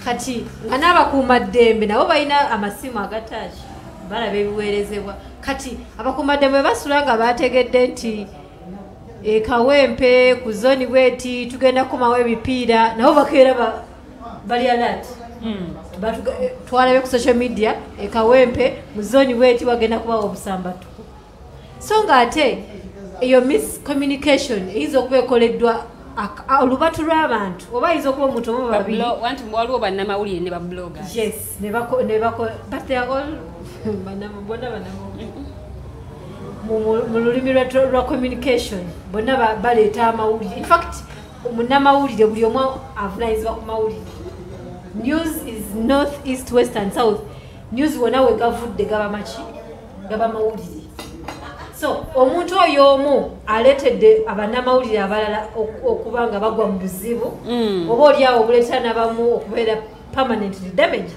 kati nga n'abakuumaddembe nabo balina amasimu agataachi balaba ebiweerezebwa. Kati abakuumaddembe basula nga bategedde nti Kawempe ku zoni bweti tugenda kumawo ebipiira nabo bakeera bali alert. Twalabe ku social media Kawempe mu zoni bweti wagenda kubawo obusambatu. So nga ate eyo miscommunication eyinza okuba ekoleddwa olubatu lw'abantu oba ayinza okuba omuntu omu babiri waliwo bannamawulire ne babloggers. Yes, but they are all mu lulimi lwa communication bonna baleeta amawulire. In fact munnamawulire buli omu avunanyizibwa ku mawulire. News is north, east, west and south. News wonna we gavudde gaba maki gaba mawulire. So omuntu oyo omu aletedde abannamawulire abalala okuba nga bagwa mu buzibu oba oliawo obuleeta n'abamu okubeera permanently damaged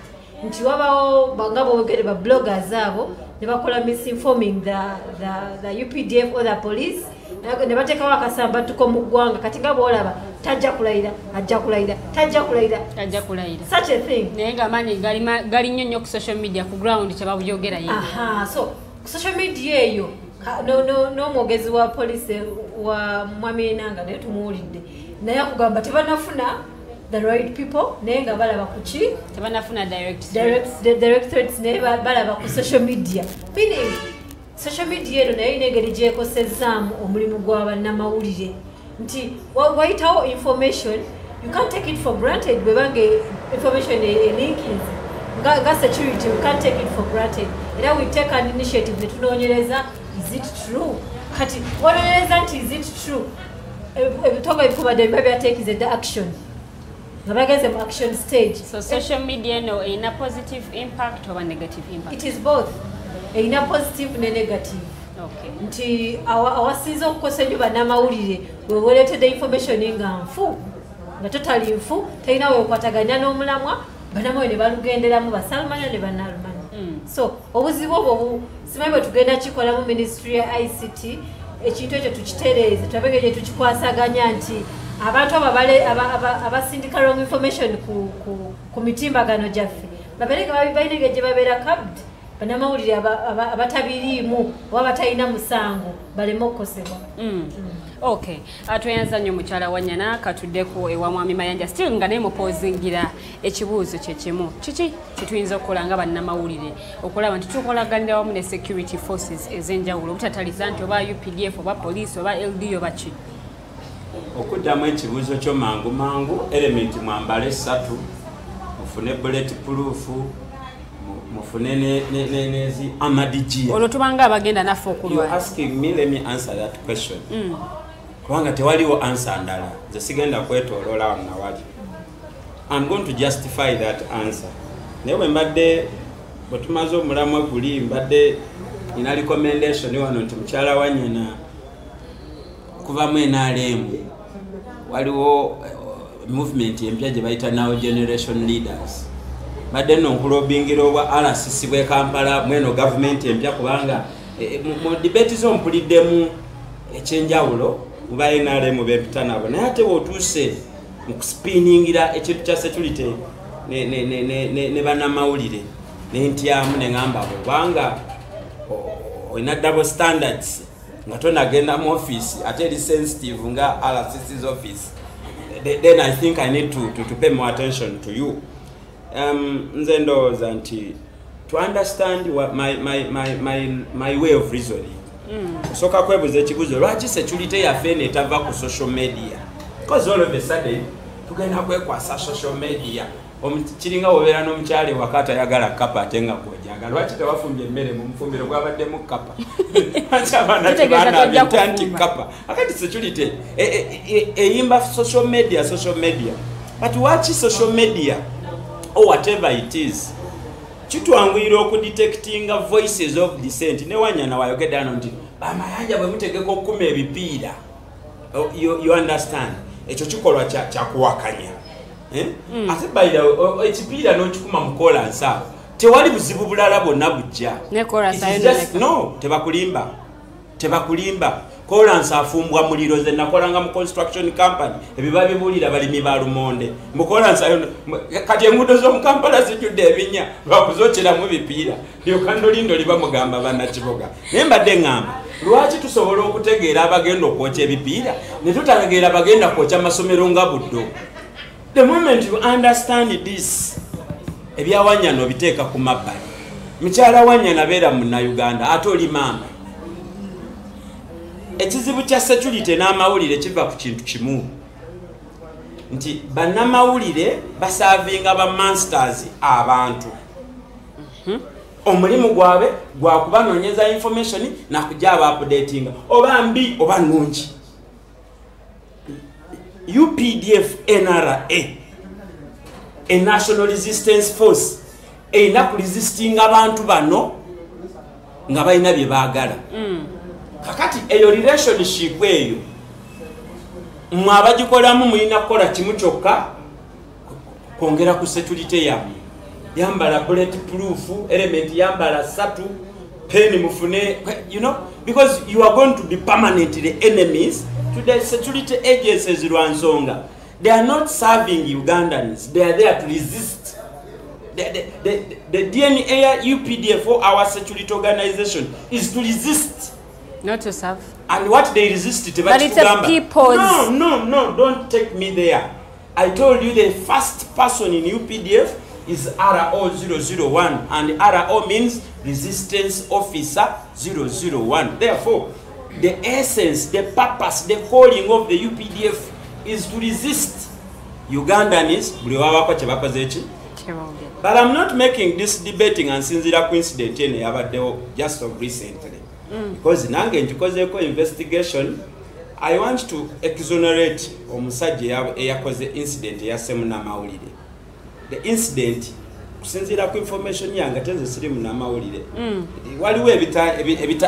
nti wabawo banga boogere ba bloggers abo ne bakola misinforming the UPDF or the police ne bateekawo akasambatuko mu ggwanga kati nga bwolaba tajja kulayira ajja kulayira tajja kulayira ajja kulayira such a thing naye nga amaanyi gali nnyo nnyo ku social media ku ground tebabuyogera yeye. So ku social media eyo n'omwogezi wa police wa Mwami Enanga naye tumuwulidde naye akugamba tebanafuna the right people naye nga balaba kuki tebanafuna direct threats naye balaba ku social media. Meaning social media eno naye n'engeri gyekosezaamu omulimu gw'abannamawulire nti wayitawo information you can't take it for granted bwebange information elinkins nga security we can't take it for granted era we take an initiative netunoonyereza is it true kati wanoonyereza nti is it true ebitongole ebikubadde biba byateekize the action nga bageze mu action stage. So social media no ina positive impact or negative impact? It is both. Ina positive ne negative. Okay. Nti awasinza okukosa ennyo bannamawulire wewoleetedde information nga nfu nga totali nfu terina wekwataganya n'omulamwa bannamawulire ne balugenderamu basalumanya ne bannalumanya. So obuzibu obwo simanyi bwe tugenda kikola mu ministry ya ICT ekintu ekyo tukitereeze tulabe gye tukikwasaganya nti abantu abasindika wrong information ku mitimbagano gyaffe babeere balina engeri gye babeera cabbed bannamawulire abatabiriimu oba batalina musango baleme okukosebwa. Okay, tweyanza nnyo mukyala Wanyana katuddeko ewa Mwami Mayanja still nga naye mupozingira ekibuuzo kye kimu kiki kituyinza okukola nga bannamawulire okulaba nti tukolaganira wamu ne security forces ez'enjawulo obutataliza nti oba UPDF oba police oba LD oba ki. Okuddamu ekibuuzo kyo mangu mangu element mwambale 3 mufune bullet proof mufune nezi amadijia olwo tubanga abagenda naffe okulwa. You asking me, let me answer that question. Kubanga tewaliwo answer ndala nze sigenda kwetooloola wonna wali. I'm going to justify that answer. Naye bwe mbadde bwe tumaze omulamwa guli mbadde ina recommendation wano nti mukyala Wanyana kuva mu NRM waliwo movement empya gye bayita Now Generation Leaders. Badde no nkulobingira obwa RCC bwe Kampala mweno government empya kubanga mu debate zo mpuliddemu ekyenjawulo muba NRM bempita nabo naye ate bw'otuuse mu kuspinningira ekintu kya security ne bannamawulire n'entyamu ne ngamba kubanga olina double standards nga tonagenda mu office ate eri sensitive nga RCC's office then I think I need to pay more attention to you. Nze ndowooza nti to understand what my way of reasoning. Soka kwebuza ekibuzo lwaki security yaffe netava ku social media because all of a sudden tugenda kwekwasa social media kiringa wobeera n'omukyale wakati ayagala kapa ate nga kwojaga lwaki tewafumbye emmere mu mufumbiro gwabaddemu kapa abaana tebaanabita nti kapa akati security eyimba social media but waki social media or whatever it is kitwanguyira okudetectinga voices of dissent ne Wanyana wayogedde ano nti bamayanja bwe mutegeka okukuma ebipiira you understand ekyo kikolwa kyakuwakanya ate bayira ekipiira n'okikuma mukola nsa tewali buzibu bulala bwonna bujja no tebakulimba Kolansa afumbwa muliro ze nakolanga mu construction company ebiba bibulira balimi ba Lumonde mukolansa kati engudo zo mu Kampala zijudde ebinya bakuzokera mu bipiira lyo kandolindo liba mugamba bana kiboga nembadde ngamba lwaki tusobola okutegeera abagenda okwocha ebipiira ne tutategeera abagenda kwocha masomero nga buddo. The moment you understand this ebyawanyano biteeka ku mabbali mukyala wanyana beera mu Uganda ate oli mama ekizibu kya security n'amawulire kiva ku kintu kimu nti bannamawulire basavinga ba monsters abantu omulimu gwabe gwa kubanonyeza information na kujja aba updating oba mbi oba nungi. UPDF NRA a National Resistance Force erina ku resisting abantu bano nga balina bye baagala. Kakati eyo relationship eyo mwabagikolamu mulina kukola kimu kyokka kwongera ku security yammwe. Yambala bulletproof element, yambala satu pen mufune, you know, because you are going to be permanently enemies to the security agencies Rwansonga. They are not serving Ugandans, they are there to resist. The DNA UPDF or our security organization is to resist, not to serve. And what they resist, but it's a people's... No, don't take me there. I told you the first person in UPDF is RO001, and RO means Resistance Officer 001. Therefore, the essence, the purpose, the calling of the UPDF is to resist Ugandans. But I'm not making this debating and sinzira coincident in just of recently. Because nange ntukozeko investigation, I want to exonerate omusajja eyakoze incident yasemu na mawulire. The incident kusinzira ku information yange tenze siri mu namawulire. Waliwo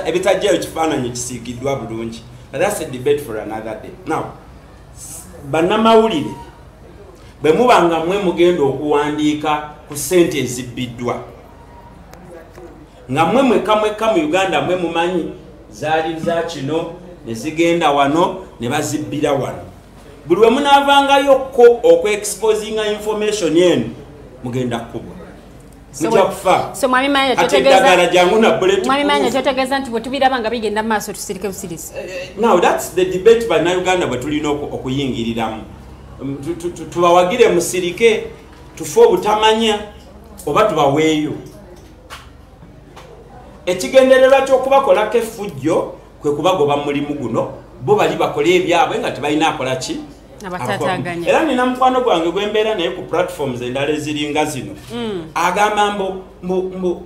ebitajja ekifaananyi kisiikiddwa bulungi. But that's a debate for another day. Now, bannamawulire bwe mubanga mwe mugenda okuwandiika ku ssente ezibbiddwa nga mwe mweka mu Uganda mwe mumanyi zaali za kino ne zigenda wano ne bazibbira wano, buli we munaavangayo ko okwe-exposinga information yenu mugenda kubwa. So mwami manya tetegeeza nti bwe tubiraba nga bigenda maaso tusirike busirisi. Now that's the debate bannayuganda bwe tulina okuyingiriramu. Tubawagire musirike tufe obutamanya oba tubaweeyo. Ekigendererwa ky'okubakolako effujjo kwe kubagoba mu mulimu guno, bo bali bakole ebyabwe nga tebalina akola ki abatataganya. Era nina mukwano gwange gwembeera naye ku platforms endala eziringa zino agamba mbu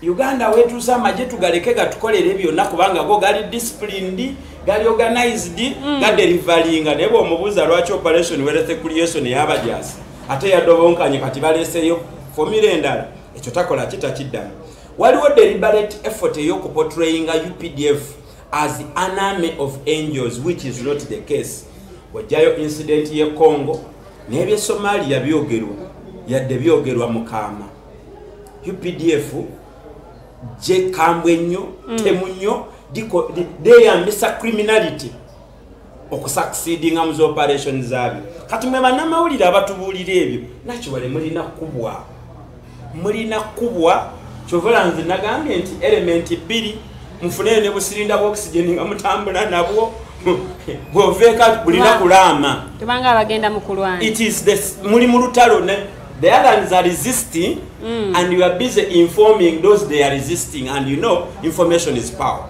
Uganda wetuusa amagye tugaleke gatukolere byonna kubanga go gali disciplined, gali organized, gadelivalinga. Naye bw'omubuuza lwaki operation werete creation ey'abajaasi ate yadobonkanye kati baleeseyo formula endala, ekyo takola kitakiddamu. Waliwo deliberate effort ey'okuportrayinga UPDF as an army of angels, which is not the case. Wajjayo incident ye Congo n'ebye Somalia byogerwa yadde byogerwa mukama. UPDF je kambwe nnyo temu nnyo deyambisa criminality okusucceedinga mu operations zaabyo. Kati mwe bannamawulire abatubuulira ebyo nakiwale mulina kubwa kyovula nze nagambye nti element bbiri mufune ne busirinda bwa oxygen nga mutambula nabwo bw'oveeka bulina kulaama tubanga abagenda mu kulwana. It is this muli mu lutalo the others are resisting and you are busy informing those they are resisting, and you know information is power.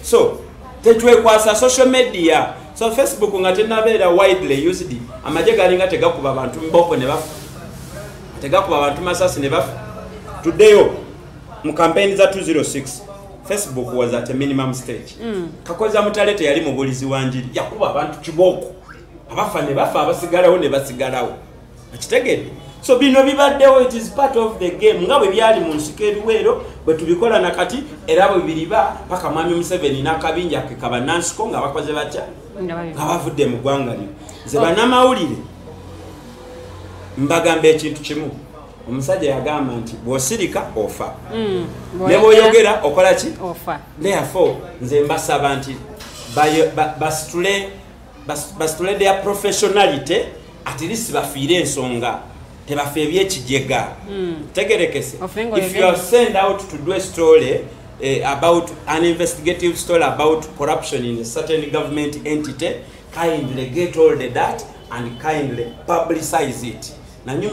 So tetwekwasa social media, so Facebook nga tenabeera widely used, amagye galinga tegakuba abantu mboko ne bafa, tegakuba abantu masasi ne bafa. Today mu campaign za 206 Facebook was at a minimum stage. Kakoza mutalete yali mu bulizi wanjiri yakuba abantu kiboko, abafa ne bafa, abasigalawo ne basigalawo. Akitegedde. So bino bibaddewo, it is part of the game. Nga bwe byali mu nsiko ebiweero bwe tubikola nakati era bwe biriba paka Mwami Museveni n'akabinja ke kabanansiko nga bakoze batya nga bavudde mu ggwanga lino. Nze bannamawulire mbagamba ekintu kimu, omusajja yagamba nti bw'osirika ofa ne bw'oyogera okola ki ofa. Therefore nze mbasaba nti basitule their professionality at least bafiire ensonga tebafe ebyekijega tegerekese. If you are sent out to do a story about an investigative story about corruption in a certain government entity, kindly get all the that and kindly publicize it. It's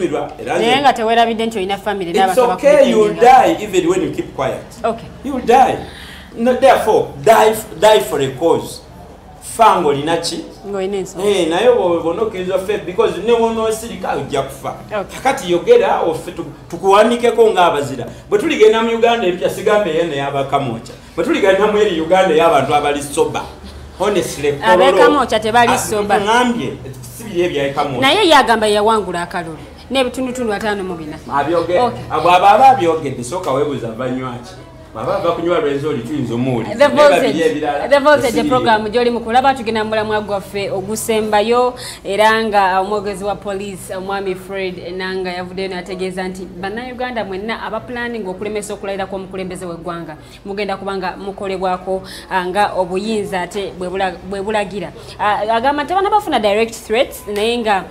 okay, you will die even when you keep quiet. Okay. You will die. No, therefore, die for a cause. Fango linachi. Naye bonokezwa fe because ne wono sirika ujja kufa. Kakati yogera ofe tukuwanikeko ng'abazira. Bwe tuligenda mu Uganda empya sigambe yene y'abakamocha. Bwe tuligenda mu eri Uganda y'abantu abali soba. Honestly, abekamocha tebali soba. Ngambye sibiri ebyekamocha. Naye yagamba yawangula akalulu. N'ebitundutundu 5 mu bina. Abyoge. Abo ababyogedde soka webuza banywachi. The voltage program joli mukulaba tugenda mulamwa gwaffe ogusembayo era nga omwogezi wa police omwami Fred Enanga yavuddeyo n'ategeeza nti bannayuganda mwenna aba planning okulemesa okulayira kw'omukulembeze w'eggwanga mugenda kubanga mukolebwako nga obuyinza ate bwe bulagira. Agamba nti abaana bafuna direct threats naye nga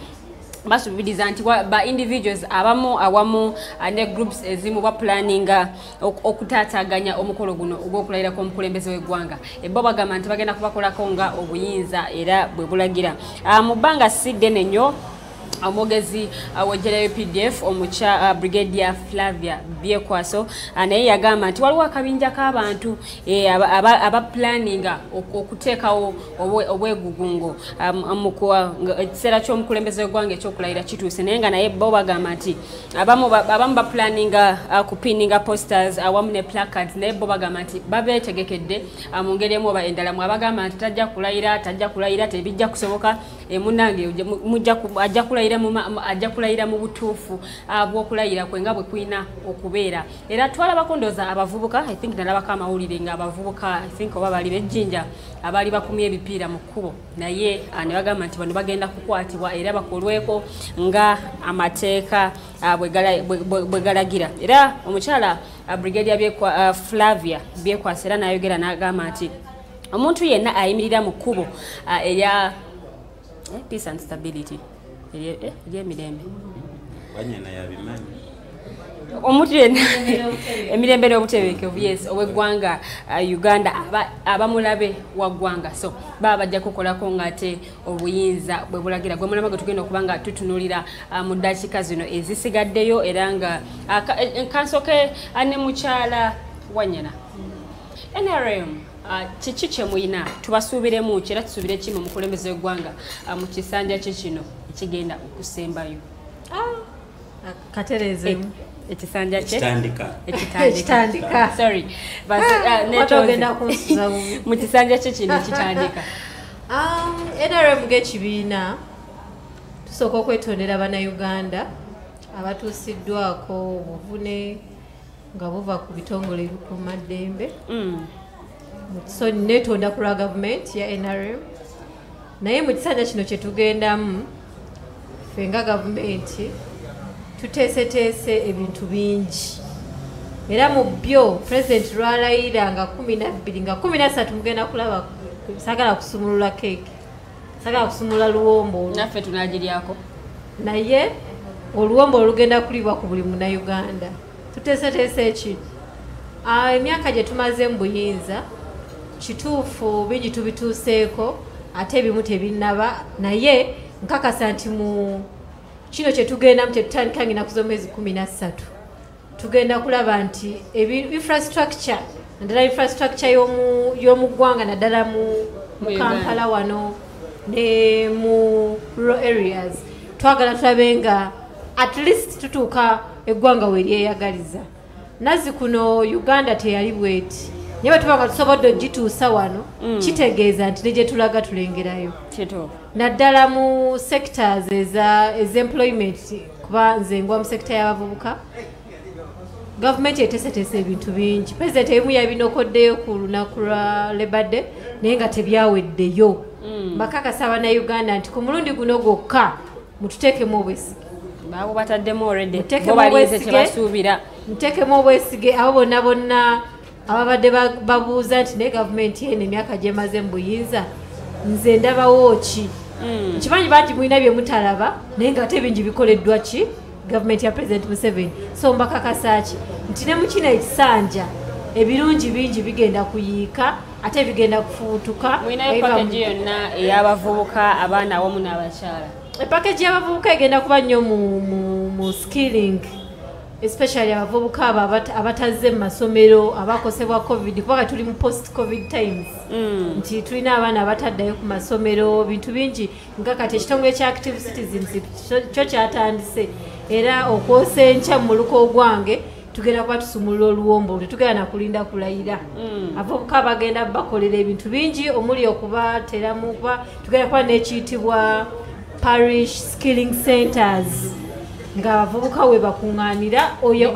basubiriza nti ba individuals awamu ne groups ezimu ba planninga okutaataganya omukolo guno ogw'okulayira kw'omukulembeze w'eggwanga. Bo bagamba nti bagenda kubakolako nga obuyinza era bwe bulagira. Mu bbanga siddene nnyo omwogezi w'eggye PDF omucha Brigadier Flavia Byekwaso naye yagamba nti waliwo akabinja k'abantu aba planninga okuteekawo obwegugungo ekiseera ky'omukulembeze w'eggwanga ekyokulayira kituuse naye nga naye bo bagamba nti abamu ba planninga kupinninga posters awamu ne placards naye bo bagamba nti babeetegekedde mu ngeri emu oba endala mu abagamba nti tajja kulayira tebijja kusoboka munnange ajja kulayira mu butuufu bw'okulayira kwe nga bwe kulina okubeera. Era twalabako ndooza abavubuka I think nalabako amawulire nga abavubuka I think oba bali b'ejjinja abaali bakumye ebipiira mu kkubo naye ne bagamba nti bano bagenda kukwatibwa era bakolweko nga amateeka bwe galagira. Era omukyala Brigadier Flavia Byekwasa era n'ayogera n'agamba nti omuntu yenna ayimirira mu kkubo eya peace and stability emirembe wanyana yabimanyi omuntu yenna emirembe n'obutebeekevu yes ow'eggwanga Uganda abamulabe wa ggwanga so baba bajja kukolako ng'ate obuyinza bwe bulagira gwe mulama gwe tugenda okuba nga tutunuulira mu ddakiika zino ezisigaddeyo era nga kansoke ne mukyala wanyana NRM kiki kye muyina tubasuubiremu era tusuubire ki mu mukulembeze w'eggwanga mu kisanja kye kino ekigenda okusembayo katerezemu ekisanja kye ekitandika sorry mu kisanja kye kino ekitandika NRM g'ekibiina tusooka okwetondera bannayuganda abatuusiddwako obuvune nga buva ku bitongole ebikuumaddembe so netonda ku lwa gavumenti ya NRM naye mu kisanja kino kye tugendamu ffe nga gavumenti tuteeseteese ebintu bingi era mu byo pulezidenti lwalayira nga 12 nga 13 mugenda kulaba sagala kusumulula keeki sagala kusumulula luwombo naffe tunagiryako naye oluwombo olugenda kulibwa ku buli munnayuganda tuteeseteese ekino emyaka gye tumaze mu buyinza kituufu bingi tubituuseeko ate ebimu tebinnaba naye nkakasa nti mu kino kye tugendamu tetutandika ng'enaku z'omwezi 13 tugenda kulaba nti infrastructure naddala infrastructure y'omu ggwanga naddala mu Kampala wano ne mu rural areas twagala tulabe nga at least tutuuka eggwanga we lyeyagaliza nazi kuno Uganda teyali bweti naye bwe tuba nga tusobodde ogituusa wano kitegeeza nti ne gye tulaga tulengerayo naddala mu sectors ez'employment kuba nze ngwa mu sekita y'abavubuka gavumenti eteeseteese ebintu bingi pulezidenti ebimu yabinokoddeyo ku lunaku lwa Labour Day naye nga tebyaweddeyo bakakasa abannayuganda nti ku mulundi guno gwokka mututeekemu obwesige Babo bataddemu already. Bo balize kye basuubira. Mutekemu obwesige abo bonna bonna ababadde babuuza nti ne gavumenti eno emyaka gyemaze mu buyinza nze ndabawo ki. Kimanyi bangi mulina bye mutalaba naye ng'ate bingi bikoleddwa ki gavumenti ya President Museveni. So mbakakasa ki nti ne mu kino ekisanja ebirungi bingi bigenda kuyiika ate bigenda kufuutuka. Mulinayo package yonna ey'abavubuka abaana awamu n'abakyala. Package y'abavubuka egenda kuba nnyo mu skilling, especially abavubuka abo abatazze mu masomero abakosebwa covid kuba tuli mu post covid times. Nti tulina abaana abataddayo ku masomero bintu bingi nga kati ekitongole kya active citizens kyo kyatandise era okwosa enkya mu muluko gwange tugenda kuba tusumulula oluwombo tetugenda nakulinda kulayira. Abavubuka bagenda bakolera ebintu bingi omuli okubateramu kuba tugenda kuba n'ekiyitibwa parish skilling centers nga abavubuka we bakunganira oyo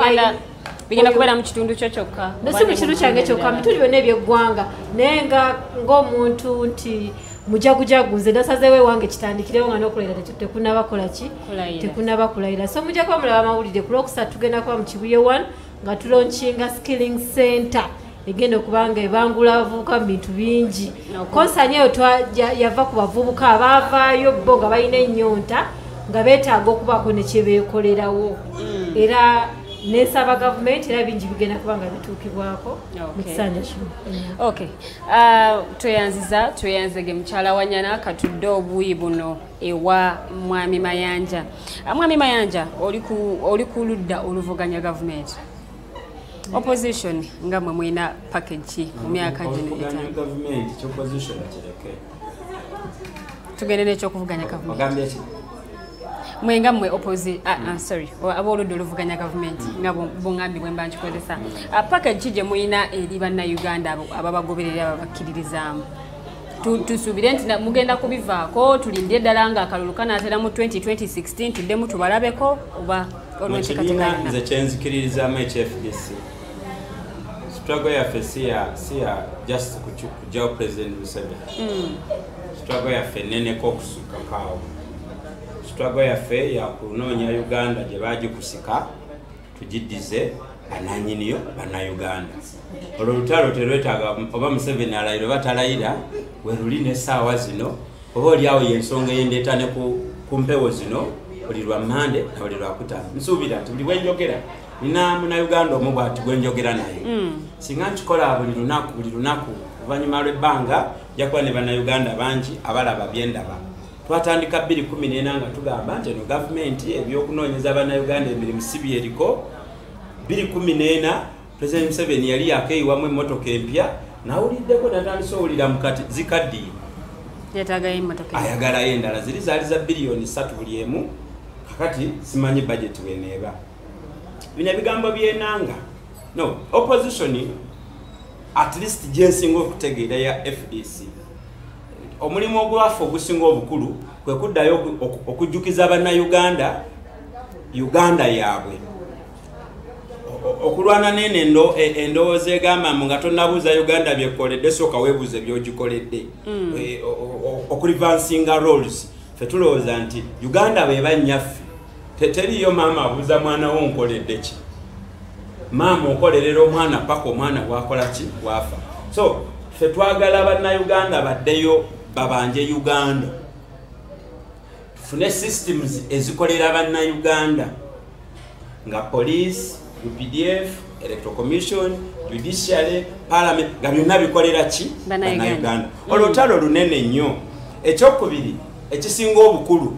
bigenda kubeera mu kitundu kyo kyokka. Nasi mu kitundu kyange kyokka mituli byonna ebyeggwanga naye ng'omuntu nti mujagujagu nze nasazeewo ewange kitandikirewo nga n'okulayira tekunaba kola ki tekunaba kulayira. So mujja kuba mulaba amawulire ku Lwokusatu tugenda kuba mu Kibuye 1 nga tulonkinga skilling center egenda okubanga ebangula abavubuka mu bintu bingi. Konsani eyo yava ku bavubuka abaavaayo bo nga balina ennyonta nga beetaaga okubaako ne kye beekolerawo era nesaba gavumenti era bingi bigenda kuba nga bituukibwako mu kisanja kino. Okay. Tweyanzege mukyala Wanyana katudde obuuyi buno ewa Mwami Mayanja. Mwami Mayanja oli ku ludda oluvuganya gavumenti. Opposition nga mwe mwina package mu myaka gino etano. Gavumenti kyo opposition kireke. Tugende n'ekyokuvuganya gavumenti. Ogambye ki? Mwenga mwe sorry aboludde oluvuganya gavumenti nga bongambi bwe mba nkikozesa package gye muyina eri bannayuganda ababagoberera ababakkiririzaamu tusuubire nti mugenda kubivaako tulindye eddala nga akalulu kanaatera mu 2016 tuddemu tubalabeko oba olwekikatekayina nze kyenzikiririzaamu ekyFDC struggle yaffe siya just kujjawo President Museveni struggle yaffe nneneko okusukakaawo struggle yaffe yakunoonya Uganda gye bagikusika tugiddize bananyiniyo bannayuganda. Olwo olutalo terwetaaga oba Museveni alayira oba talayira we luli n'essaawa zino oba oliawo y'ensonga ey'endeeta ne ku mpewo zino buli lwa Mande na buli Lwakutaano. Nsuubira nti buli bwenjogera nina munnayuganda omu bw'ati gwenjogera naye singa nkikola buli lunaku oluvannyuma lw'ebbanga jakuba ne bannayuganda bangi abalaba byendaba. Twatandika 2014 nga tugamba nti eno gavumenti ebyokunoonyeza bannayuganda emirimu si byeriko. 2014 President Museveni yali yakeeyiwamu emmotoka empya nawuliddeko natandise owulira mukati zikaddiye ayagalayo endala zaali za biliyoni 3 buli emu kakati simanyi budget weneeba. Bino ebigambo byenanga no opposition at least gyensinga okutegeera ya FDC omulimu ogwafu ogusinga obukulu kwe kuddayo okujjukiza bannayuganda Uganda yaabwe okulwana nene endowooza egamba nga tonnabuuza Uganda byekoledde sooka weebuuze byogikoledde okulivansinga roles ffe tulowooza nti Uganda bweba nnyaffe teriyo maama abuuza mwana wo nkoledde ki maama okolerera omwana paka omwana bwakola ki bwafa. So ffe twagala bannayuganda baddeyo babanje Uganda tufune systems ezikolera bannayuganda nga police UPDF Electoral Commission Judiciary Parliament nga byonna bikolera ki bannayuganda. Olutalo lunene nnyo. Ekyokubiri ekisinga obukulu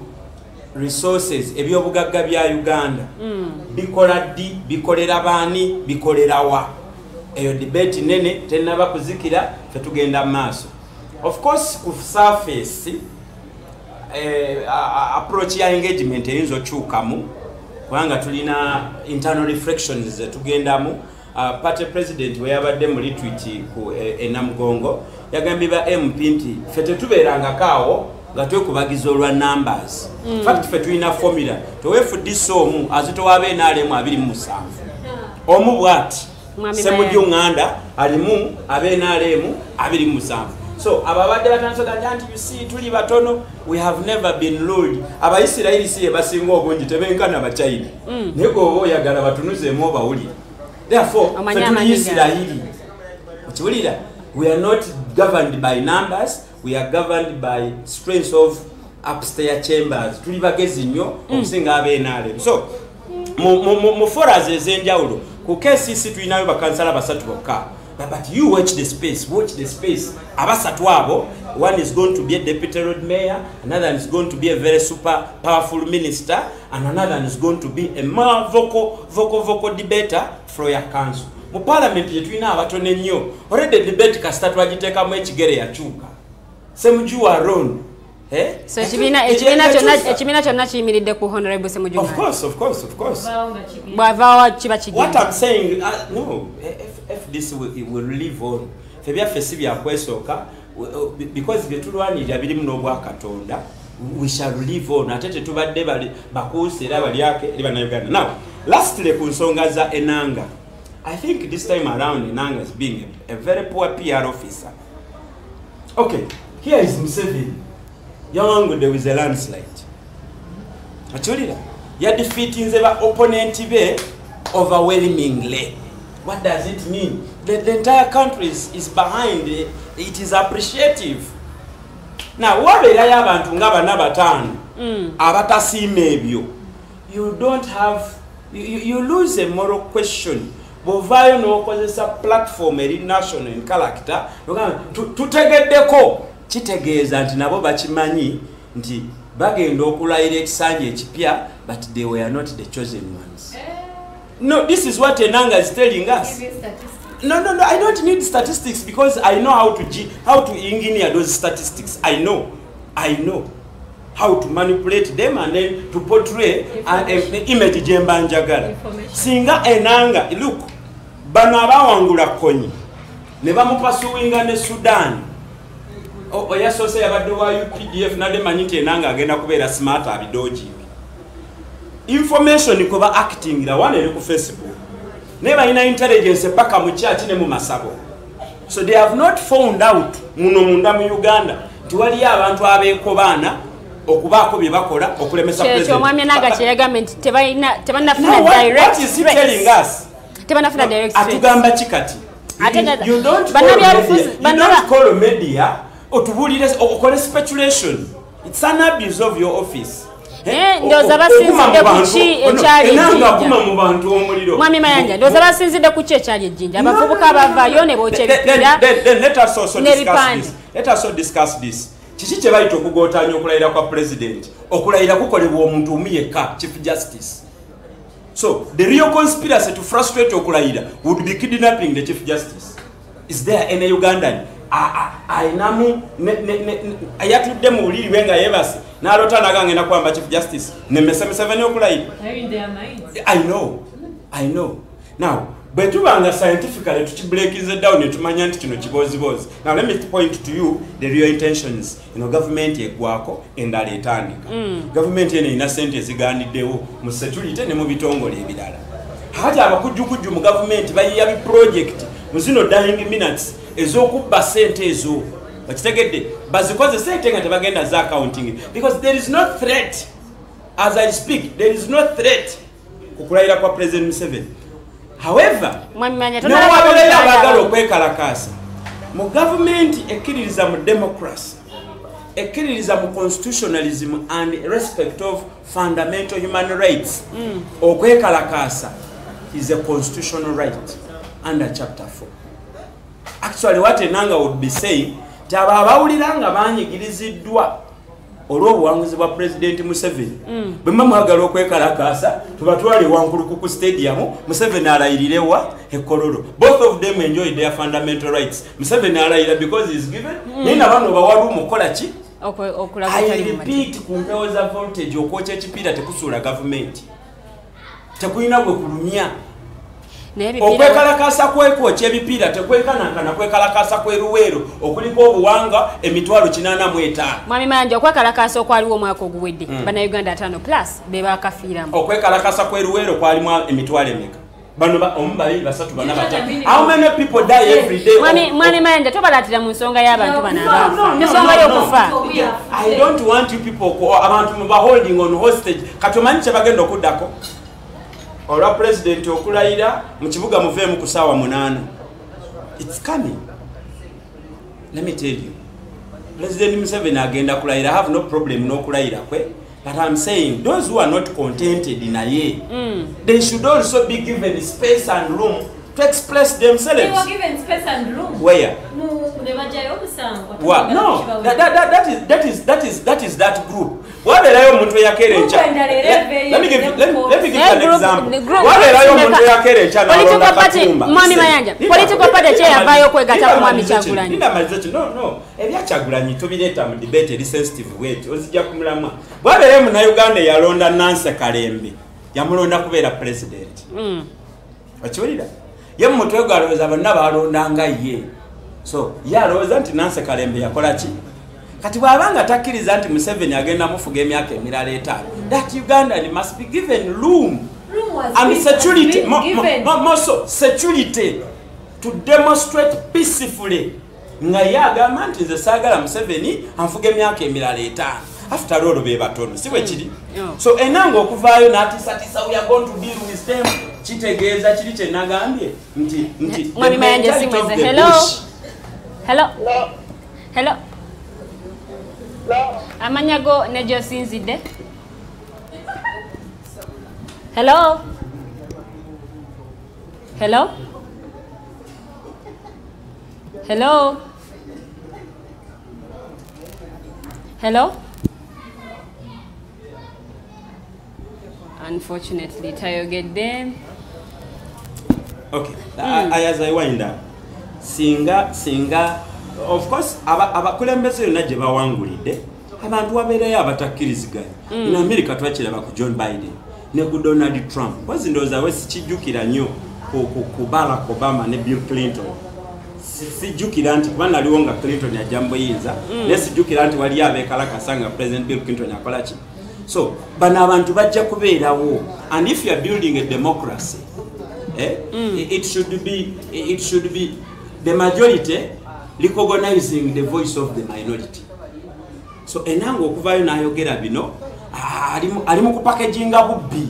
resources ebyobugagga bya Uganda bikola ddi bikolera baani bikolera wa eyo debate nene tenaba kuzikira ffe tugenda maaso. Of course ku surface approach ya engagement eyinza okyukamu kubanga tulina internal reflections zetugendamu. Party president we yabadde mu retreat ku Namugongo yagambye ba MP nti ffe tetubeerangakaawo nga twekubagiza olwa numbers. Fact ffe tulina formula teweefuddisa omu azitowa ab'NRM 27 omu bw'ati Ssemujju Nganda alimu ab'NRM 27 So ababadde batansoga nti you see tuli batono, we have never been ruled. Abaisiraeli siye basinga obungi tebenkana abachina. Nego obo oyagala batunuzeemu obawulire. Therefore, tuli Isiraeli. Kiwulira, we are not governed by numbers, we are governed by strength of upstairs chambers. Tuli bagezi nnyo okusinga ab'enaale. So mu foras ez'enjawulo ku KCC tulinayo bakansala basatu bokka. But you watch the space, abasatu abo, one is going to be a deputy road mayor, another is going to be a very super powerful minister, and another is going to be a more vocal debater for your council. Mu parliament yetulina abatone nnyo, already debate kasita twagiteekamu ekigere yakyuka. Semuju aron. So ekibina kyonna kiyimiridde ku Honorable Semuju. Of course. What I'm saying, no, if this will live on, because byetulwanirira birimu n'obwakatonda, we shall live on. Ate tetubadde bakuuse era balyake eri bannayuganda. Now, lastly ku nsonga za Enanga, I think this time around Enanga is being a very poor PR officer. Okay, here is Museveni. Young there was a landslide. Actually, you are defeating the opponent overwhelmingly. What does it mean? The entire country is behind it. It is appreciative. Now, what we have Antungaba Nabatan, Abatasi maybe you don't have, you lose a moral question. Bovayo no causes a platform, a national in character. To take the call. Kitegeeza nti nabo bakimanyi nti bagenda okulayira ekisanja ekipya, but they were not the chosen ones. No, this is what Enanga is telling us. No, I don't need statistics because I know how to engineer those statistics. I know how to manipulate them and then to portray an image jemba njagala. Singa Enanga, look, bano abawangula konyi ne bamupasuwinga ne Sudan. Oya sose yabadde wa UPDF nade manyite Enanga agenda kubeera smart abidoji. Information ikoba acting la wane ku Facebook. Never ina intelligence paka mu church ne mu masabo. So they have not found out muno munda mu Uganda nti wali abantu abeekobana okubako bye bakola okulemesa president. Kyo mwami Enanga kyeyagambe nti tebanafuna direct. What is he telling us? Tebanafuna direct. Atugamba kikati. You don't call a media or to okole speculation. It's an abuse of your office. Ndoza basinzide kuki ekyali ejjinja. Mwami Mayanja, ndoza basinzide kuki ekyali ejjinja. Abavubuka abavaayo ne bookya ebipira. Then let us also discuss this. Kiki kye bayita okugootanya okulayira kwa president. Okulayira kukolebwa omuntu omu yekka, Chief Justice. So, the real conspiracy to frustrate okulayira would be kidnapping the Chief Justice. Is there any Ugandan? Ainamu ayatudde mu buliri wenga yebase n'alota nagangenda kwamba Chief Justice nemesemeseveni okulayira. I know. Now, bwe tubanga scientifically tukibreakinze down netumanya nti kino kibozibozi. Now let me point to you the real intentions. Government eggwako endala etandika. Government ene ina sente ezigandiddewo mu security ne mu bitongole ebirala. Hati abakujjukujju mu government bayiya bi project mu zino dying minutes ezokubba sente ezo. Bakitegedde bazikoze sente nga tebagenda za accounting because there is no threat. As I speak, there is no threat kukulayira kwa President Museveni. However, n'owabeera okwekalakaasa mu government ekkiririza mu democracy, ekkiririza mu constitutionalism and respect of fundamental human rights. Okwekalakaasa is a constitutional right under chapter 4. Actually, what Enanga would be saying, taba abawulira nga banyigiriziddwa olw'obuwanguzi bwa President Museveni. Bwe mwagala okwekalakaasa tubatwale wankulu ku stadium, Museveni alayirirewa Ekololo. Both of them enjoy their fundamental rights. Museveni alayira because he is given. Nina bano bawalu mukola ki? I repeat, ku mpewo za voltage okwokya ekipiira tekusuula government. Tekuyina bwe kulumya. Okwekalakaasa kwekwocha ebipiira tekwekanankana kwekalakaasa kweruweero okuliko obuwanga emitwalo 85. Mwami Mayanja, okwekalakaasa okwaliwo omwaka oguwedde bannayuganda 5+ be bakafiiramu. Okwekalakaasa kweruweero kwalimu emitwalo emeka? bano omubabiri basatu bana batatu. How many people die every day? Mwani Mayanja tobalatira mu nsonga y'abantu bana. Nsonga y'okufa. I don't want you people abantu muba holding on hostage. Katomanyi kye bagenda okuddako. Olwa president okulayira mu kibuga muveemu ku ssaawa 8. It's coming. Let me tell you. President Museveni agenda kulayira. I have no problem n'okulayira kwe. But I'm saying, those who are not contented in a year, they should also be given space and room to express themselves. They were given space and room. Where? What? No, that is that group. What the Rayo Muntu Yakerencha? Let me give you an example. What the Rayo Muntu Yakerencha? Political party, Mwami Mayanja. Political party chair vayo kwegata Mwami Kyagulanyi. No. Ebya Kyagulanyi tubireta mu debate eri sensitive weight. Ozijja kumulamwa. What the Rayo Muntu Uganda yalonda Nancy Kalembe. Yamulonda kubeera president. Okiwulira? Ye mutwe gwalowooza bonna balondanga ye. So, yalowooza nti Nancy Kalembe yakola ki? Kati bw'abanga takkiriza nti Museveni agenda mufuga emyaka emirala 5, that Uganda must be given room and security, more so security to demonstrate peacefully. Nga ye agamba nti nze saagala Museveni anfuga emyaka emirala 5. After all, be batono. Si bwe kiri. So enanga okuvaayo n'atiisatiisa we are going to deal with them. Kitegeeza kiri kye nagambye nti Mwami Mayanja simweze. Hello. Amanyago nejo sinzide. Hello. Unfortunately, Tayo get them. Okay. As I wind up, singa of course abakulembeze yonna gye bawangulidde abantu wabeerayo abatakkiriziganya. In America twakiraba ku John Biden ne ku Donald Trump. Bwazi ndowooza we sikijjukira nnyo ku Barack Obama ne Bill Clinton. Sijjukira nti kuba naliwo nga Clinton yajja mu buyinza naye sijjukira nti waliyo abeekalakasa nga President Bill Clinton akola ki. So bano abantu bajja kubeerawo, and if you are building a democracy, it should be the majority recognizing the voice of the minority. So enango okuvaayo n'ayogera bino ali mu kupackaginga bubbi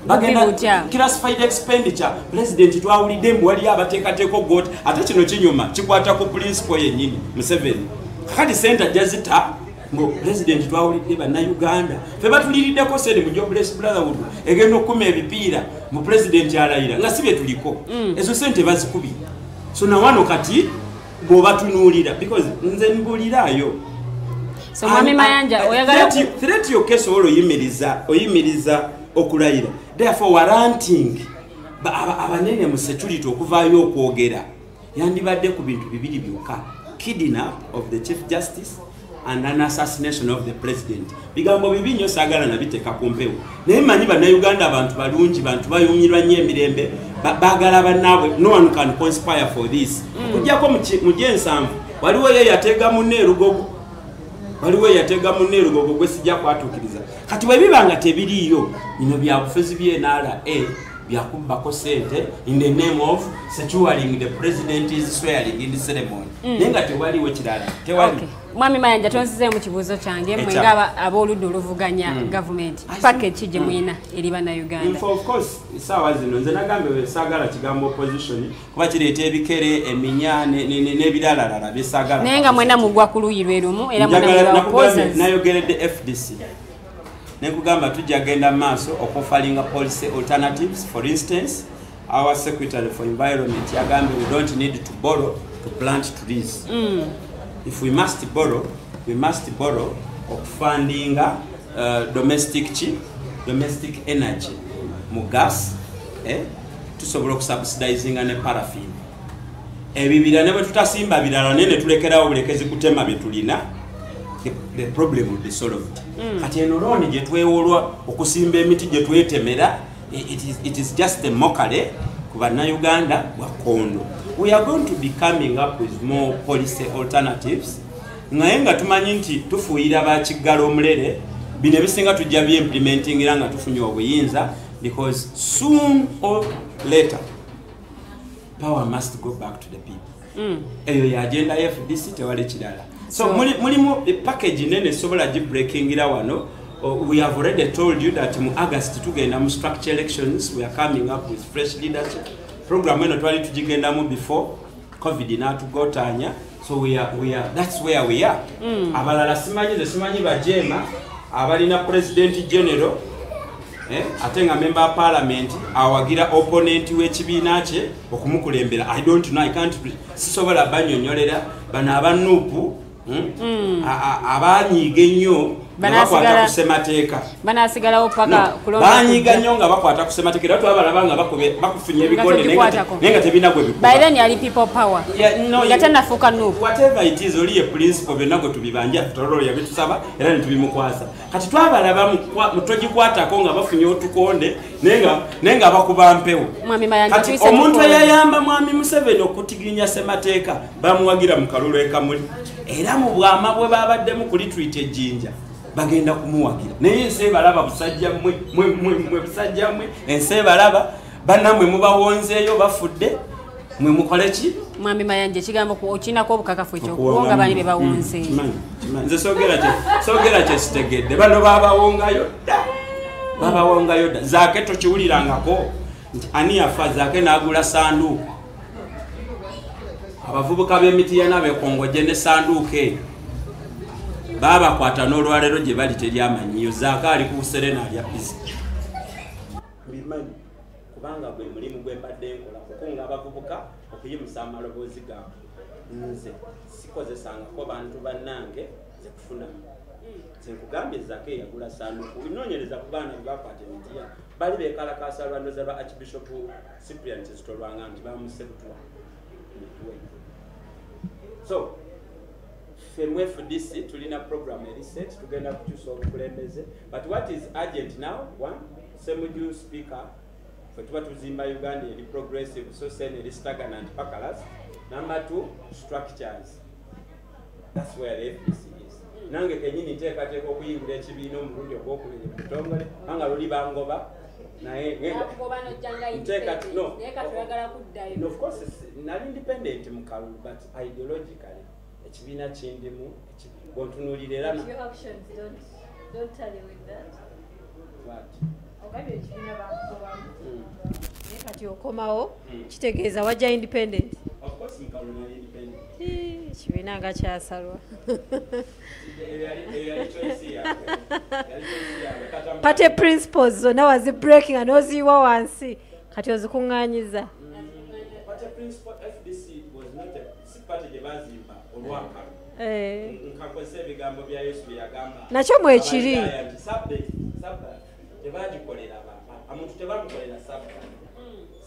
bagenda classified expenditure. President twawulidde mbu waliyo abateekateeka ogoti ate kino kinyuma kikwata ku principle yennyini Museveni. Kakati sente jazita ngo president twawulidde bannayuganda fe batuliriddeko sente mu Jobless Brotherhood egenda okukuma ebipiira mu president alayira nga si bye tuliko ezo sente bazikubye. So na wano kati bw'obatunuulira because nze mbuliraayo. So Mwami Mayanja oyagala threat yo case oyimiriza okulayira. Therefore warranting abanene mu security okuvaayo okwogera yandibadde ku bintu bibiri byokka: kidnap of the Chief Justice and an assassination of the president. Bigambo bibi nnyo saagala nabiteeka ku mpewo. Naye manyi bannayuganda abantu balungi, bantu bayumirwa nnyo emirembe, baagala bannaabwe. No one can conspire for this. Kujjako mu gyensanvu waliwo ye yateega munne erugogo gwe sijja kwatuukiriza. Kati bwe biba nga tebiriiyo bino byabufuzi by'NRA byakubbako sente in the name of securing the president's swearing in the ceremony. Naye nga tewaliwo kirala. Tewali. Mwami Mayanja tonsize mu kibuuzo kyange mwe nga ab'oludda oluvuganya government package gye mwina eri bannayuganda. Of course essaawa zino nze nagambe saagala kigambo opposition kuba kireeta ebikere eminya n'ebiralalala byesaagala. Naye nga mwena mugwa ku luuyi lwe lumu era mwena opposers. Nayogeredde FDC nekugamba tujja genda maaso okufalinga policy alternatives. For instance, our Secretary for Environment yagambye we don't need to borrow to plant trees. If we must borrow funding domestic energy mu gas tusobola okusubsidizing ne paraffin. Ebibira ne bwe tutasimba birala nene tulekerawo bulekezi kutema bye tulina, the problem will be solved. Kati eno looni gye twewolwa okusimba emiti gye twetemera, it is just a mockery ku bannayuganda wakondo. We are going to be coming up with more policy alternatives. Naye nga tumanyi nti tufuuyira bakiggala omulere bino ebisinga tujja implementing era nga tufunye obuyinza because soon or later power must go back to the people. Eyo ya agenda ya FDC tewali kirala. So mulimu package nene sobola gi breaking ira wano. We have already told you that in August tugenda mu structure elections. We are coming up with fresh leadership program eno twali tugigenda mu before COVID natugotanya. So we are that's where we are. Abalala simanyi bajema abalina president general atenga member of parliament awagira opponent w'ekibiina kye okumukulembera. I don't know, I can't sisobola banyonyolera bana abanupu abanyiga ennyo bakwata kusemateeka banasigalawo paka kulonda banyiga nnyo nga bakwata kusemateeka era twabalaba nga bakufunye ebikonde nenga tebinagwe bikuba. By then yali people power yatenda fuka nupu whatever it is oli ye principle byenagwe tubibanja tutololo yabitusaba era netubimukwasa kati twabalaba mutogikwatako nga bafunye otukonde nenga bakuba mpewo. Kati omuntu eyayamba mwami Museveni okutiginya semateeka bamuwagira mu kalulu ekamuli era mu bwama bwe babaddemu ku retreat ejjinja bagenda kumuwagira naye ensebalaba busajja mwe busajja mwe ensebalaba bannamwe mubawonzeeyo bafudde mwe mukole ki mwami Mayanja kigambo ku okinako obukakafu ekyo kuwonga bali be bawonzeeyo nze sogera kye sitegedde bano babawongayo dda zaake tokiwulirangako nti ani yafa zaake n'agula sanduuku abavubuka b'emitiana bekongoje ne sanduuku eyo babakwata n'olwalero gye bali teryamanyiyo zaake ali ku Serena alya pizza mbimanyi kubanga gwe mulimu gwe mbadde nkola kukunga abavubuka okuyimusa amaloboozi gaabwe nze sikozesangako bantu bannange ze kufunamu nkugambye zaake yagula sanduuku inoonyereza ku baana bwe bakwata emitiya bali beekalakaasa lwandoza ba Archbishop Cyprian Kizito-Lwanga nti bamuse butwa mitwe. So from FDC tulina program reset tugenda kukyusa obukulembeze but what is urgent now, one, Semuju speaker fe tuba tuzimba Uganda eri progressive so sen eri stagnant pakalas. Number two, structures. That's where the FDC is. Nange kenyini teekateeka okuyingula ekibiina omulundi ogwokubiri mu butongole anga luli bangoba naye no, of course nali independent mu kalulu but ideologically ekibiina kindimu gontunuulira era your actions don't tell you with that. What? Ogabe ekibiina bakubamu kati okomawo kitegeeza wajja independent. Of course mu kalulu nali independent. Ekibiina nga kyasalwa. Party principles zonna wazibreaking and oziwa wansi kati ozikuŋŋaanyiza. Party principle FDC was not a party gye bazimba olwaka nkakozesa ebigambo bya Yesu bye yagamba nakyo mwekiri tebagikolera omuntu tebamukolera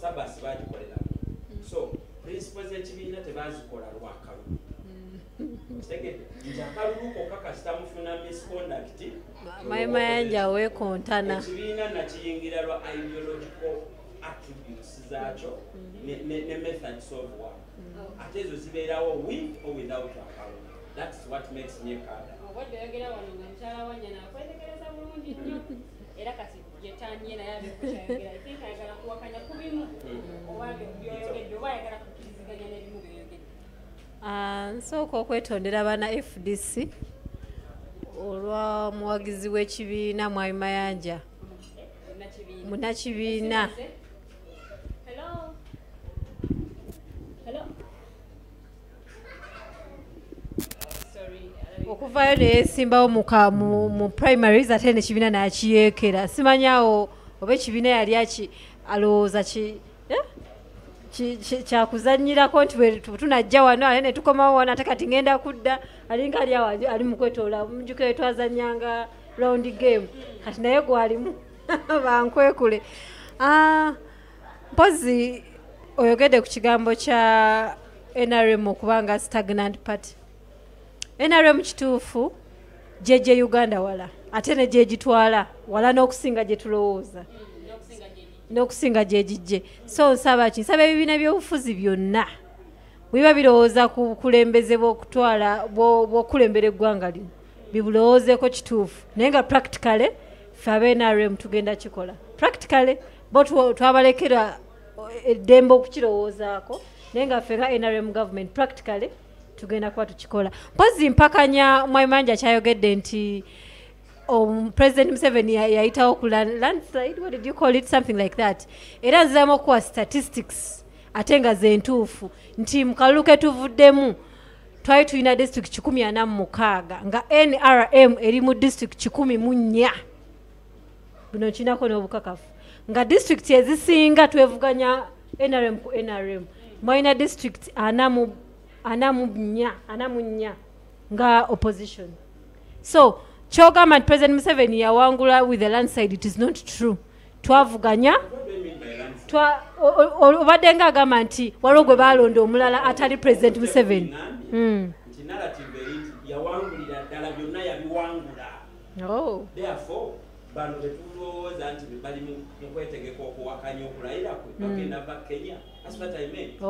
sabasi bagikolera so principles z'ekibiina tebazikola lwakalu Mayanja wekontana ekibiina nakiyingira lwa ideological attributes zaakyo ne methods of work ate ezo zibeerawo with or without akalu. That's what makes me kada obadde wano nga mukyala wanya nakwetegereza bulungi nnyo era kati gyetanye naye abikukyayogera I think ayagala kuwakanya ku bimu oba byoyogedde oba ayagala kukiriziganya n'ebimu byoyogedde. Nsooka okwetondera abaana FDC olwa muwagizi w'ekibiina Mwami Mayanja munnakibiina okuvayo neyesimbawo mu primaries ate nekibiina nakiyeekera simanyawo oba ekibiina yali alowooza kyakuzanyirako nti tunajja wano ate netukomawo wano ate kati ngenda kudda alinga ali awo ali mukwetoola mujjuko twazanyanga round game kati naye gwalimu bankwekule. Mpozi oyogedde ku kigambo kya NRM okubanga stagnant party. NRM kituufu gye Uganda wala ate ne gye gitwala wala n'okusinga gye tulowooza n'okusinga gye gijje. So nsaba ebibiina by'obufuzi byonna bwiba birowooza ku bukulembeze bw'okulembera eggwanga lino bibulowoozeeko kituufu naye nga practically ffe aba NRM tugenda kikola. practically bo twabalekera eddembe okukirowoozaako naye nga ffe nga NRM government practically tugenda kuba tukikola mpozi mpakanya Mwayimanja kyayogedde nti President Museveni yayitawo ku landslide, what did you call it, something like that, era nziramu okuwa statistics ate nga zentuufu nti mu kalulu ke tuvuddemu twali tulina district 146 nga NRM eri mu district 14 buno kinako n'obukakafu nga district ezisinga twevuganya NRM ku NRM mwalina district anamu nnya nga opposition. So kyogamba nti President Museveni yawangula with the landslide, it is not true. Twavuganya obadde nga agamba nti waliwo gwe balonda omulala atali President Museveni. Bano betulowooza nti bali mu kwetegeka okuwakanya okulayira kwe bagenda ba Kenya. That's what I meant.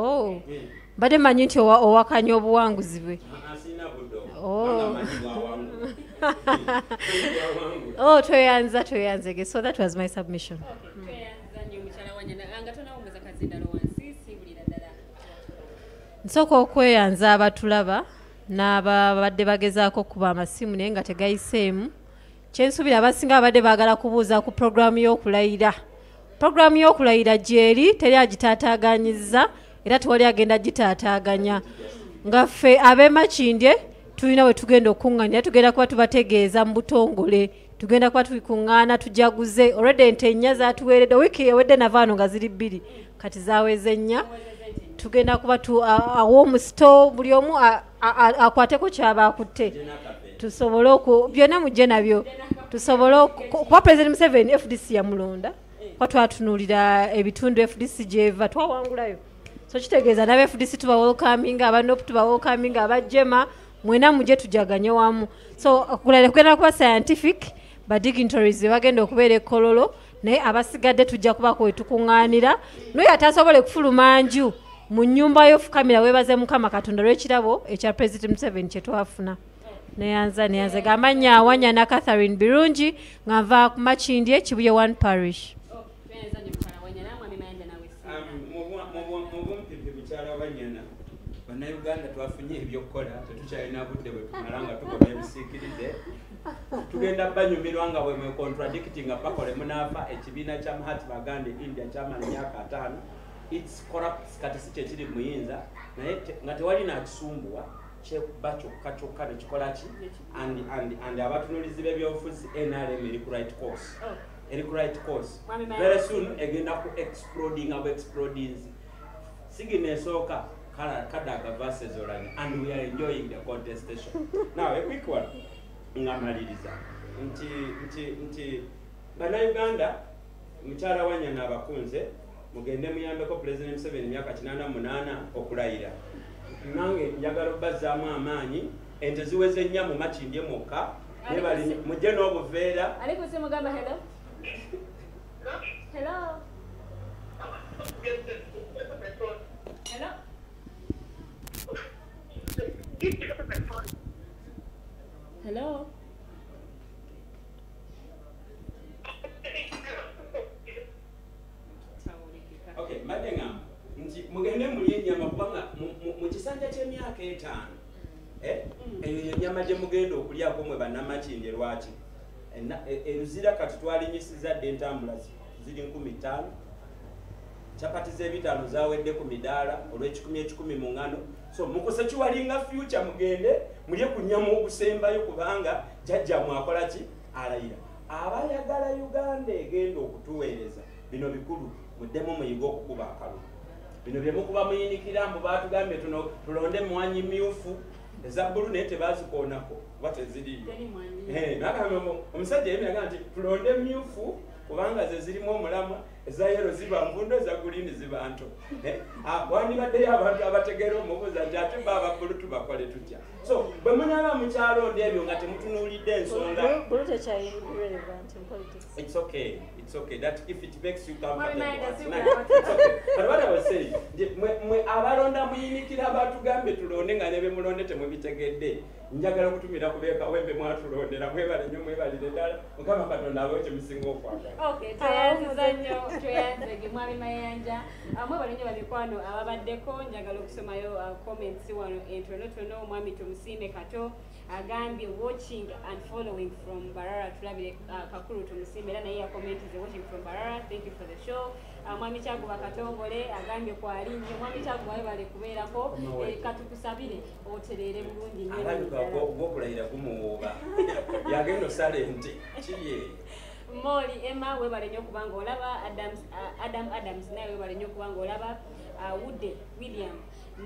Bade manyi nti owakanya obuwanguzi bwe. Asina buddo. Tweyanze. So that was my submission. Nsooka okweyanza abatulaba n'ababadde bagezaako kuba amasimu naye nga tegayiseemu. Kyensuubira abasinga abadde baagala kubuuza ku programu y'okulayira. Programu y'okulayira gyeri teri agitaataaganyizza era tewali agenda gitaataaganya. Nga ffe ab'Emakindye tulina we tugenda okuŋŋaanira, tugenda kuba tubategeeza mu butongole, tugenda kuba tukuŋŋaana tujaguze. Already ente nnya zaatuweeredde, wiiki ewedde navaano nga ziri 2 kati zaaweze 4. Tugenda kuba aw'omu store buli omu akwateko kyaba akutte. Tusobole byonna mujje nabyo tusobole kuba President Museveni FDC yamulonda kwa twatunuulira ebitundu FDC gyeva twawangulayo. So kitegeeza n'aba FDC tuba welcoming, abanopu tuba welcoming, abajema mwena mujje tujaganye wamu. So kugenda kuba scientific ba dignitaries bagenda okubeera ekkololo naye abasigadde tujja kuba kwe tukuŋŋaanira n'oyo atasobole kufuluma nju mu nnyumba y'ofukamira weebaze Mukama Katonda lw'ekirabo ekya President Museveni kye twafuna. Neyanza gamanya Awanya na Catherine Birungi nga nva ku Makindye Kibuye 1 parish. Bannayuganda twafunye ebyokukola tetukyalina budde bwe tumalanga tukola ebisiikirize. Tugenda banyumirwa nga bwe contradicting pakole munaafa ekibiina kya Mahatma Gandhi India kyamala emyaka 5. It's corrupt kati si kyekiri muyinza naye nga tewali nakisumbuwa kyokka nekikola ki and abatunulizi b'ebyobufuzi NRM eri ku right course. Very soon egenda ku exploding sigina esooka Kadaga versus Orange, and we are enjoying the contestation. Now a quick one ngamaliriza nti Bannayuganda mukyala Wanya n'abakunze mugende muyambeko President Museveni myaka 88 okulayira. Nange njagala obbazaamu amaanyi ente ziweze 4 mu Makindye mokka nebali mujje n'obuveera. Ali kusimu gamba hello. Hello. Hello. Hello. Okay, madenga nti mugende mulye ennyama kubanga mu kisanja ky'emyaka 5 eyo ennyama gye mugenda okulyako mwe bannamakindye lwaki eruzira kati twalinyisiza dde entambula ziri 15 chapati z'ebitaano zawedde ku midaala olw'ekikumi mu ngano. So mukose kiwalinga future mugende mulye ku nnyama okusembayo kubanga jjajja mwakola ki alayira. Abayagala Uganda egenda okutuweereza bino bikulu muddemu muyiga okukuba akalulu. Bino bye mukuba muyinikira mbu baatugambye tulonde mwanyi myufu eza bbulu naye tebazikoonako kuba teziriyo. Omusajja yemiraga nti tulonde myufu kubanga ze zirimu omulamwa eza yero ziba mbundo eza green ziba nto wandibaddeyo abantu abategeera omubuuza nti ate baba bulu tubakole tutya so bwe munaaba mukyalonda ebyo nga temutunuulidde ensonga it's okay that if it makes you comfortable it's okay but what I was saying mwe abalonda muyimikira batugambe tulonde nga nebe mulonde temubitegedde njagala okutumira kubeeka wembe mwatulondera mwebale nnyo mwebalire ddala mukama katonda abewo kyemusinga okwagala tweyanzege mwami mayanja mwebale nnyo bamikwano ababaddeko njagala okusomayo comments wano entonotono omwami tumusiime kato agambye watching and following from Barara tulabire kakulu tumusiime era naye yakomenti ze watching from Barara thank you for the show mwami Kyaguba Katongole agambye kwali nnyo mwami Kyaguba webale kubeerako katukusabire oterere bulungi nnyo gwokulayira kumuwuuba yagenda osalente kiye Moli Emma webale nnyo kubanga olaba Adams naye webale nnyo kubanga olaba Woode William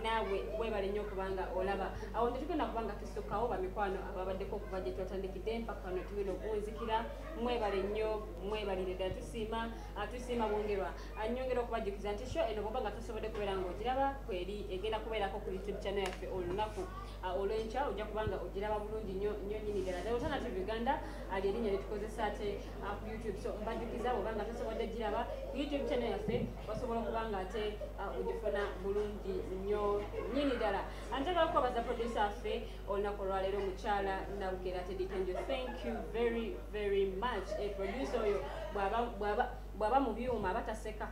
nawe webale nnyo kubanga olaba awo tetugenda kubanga tusukkawo bamikwano ababaddeko okuva gye twatandikidde mpaka kano tubina okuwunzikira mwebale nnyo mwebalire ddala tusiima bongerwa nyongera okubajjukiza nti sho eno bwoba nga tusobodde kubeera ng'ogiraba kweri egenda kubeerako ku YouTube channel yaffe olunaku olw'enkya ojja kubanga ogiraba bulungi nnyo nnyini ddala The Alternative Uganda ali erinnya lyetukozesa ate ku YouTube so mbajjukiza bwoba nga tusobodde giraba ku YouTube channel yaffe osobola okubanga ate ogifuna bulungi nnyo nnyini ddala antagala okwabaza producer affe olunaku olwaleero mukyala Nawugera Teddy Tenjo thank you very very much producer oyo bw'aba mu byuma abataseka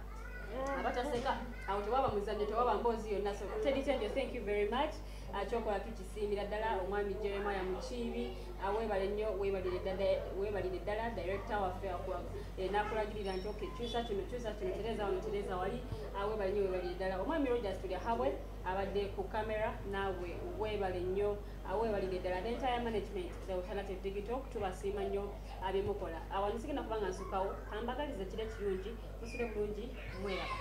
awo tewaba muzannyo tewaba mboozi yonna so Teddy Tenjo thank you very much kyokola tukisiimira ddala omwami Jeremiah Mukiibi weebale nnyo weebalire ddala director waffe nakulagirira nti okay kyusa kino tereza wali weebale nnyo weebalire ddala omwami Rogers Tulia Habwe abadde ku kamera naawe weebale nnyo weebalire ddala the entire management The Alternative Digital tubasiima nnyo abemukola awo nisigenda kubanga nsukawo kambagalize kire kirungi musule bulungi mweraba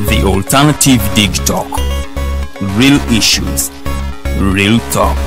The Alternative Digital. Real issues, real talk.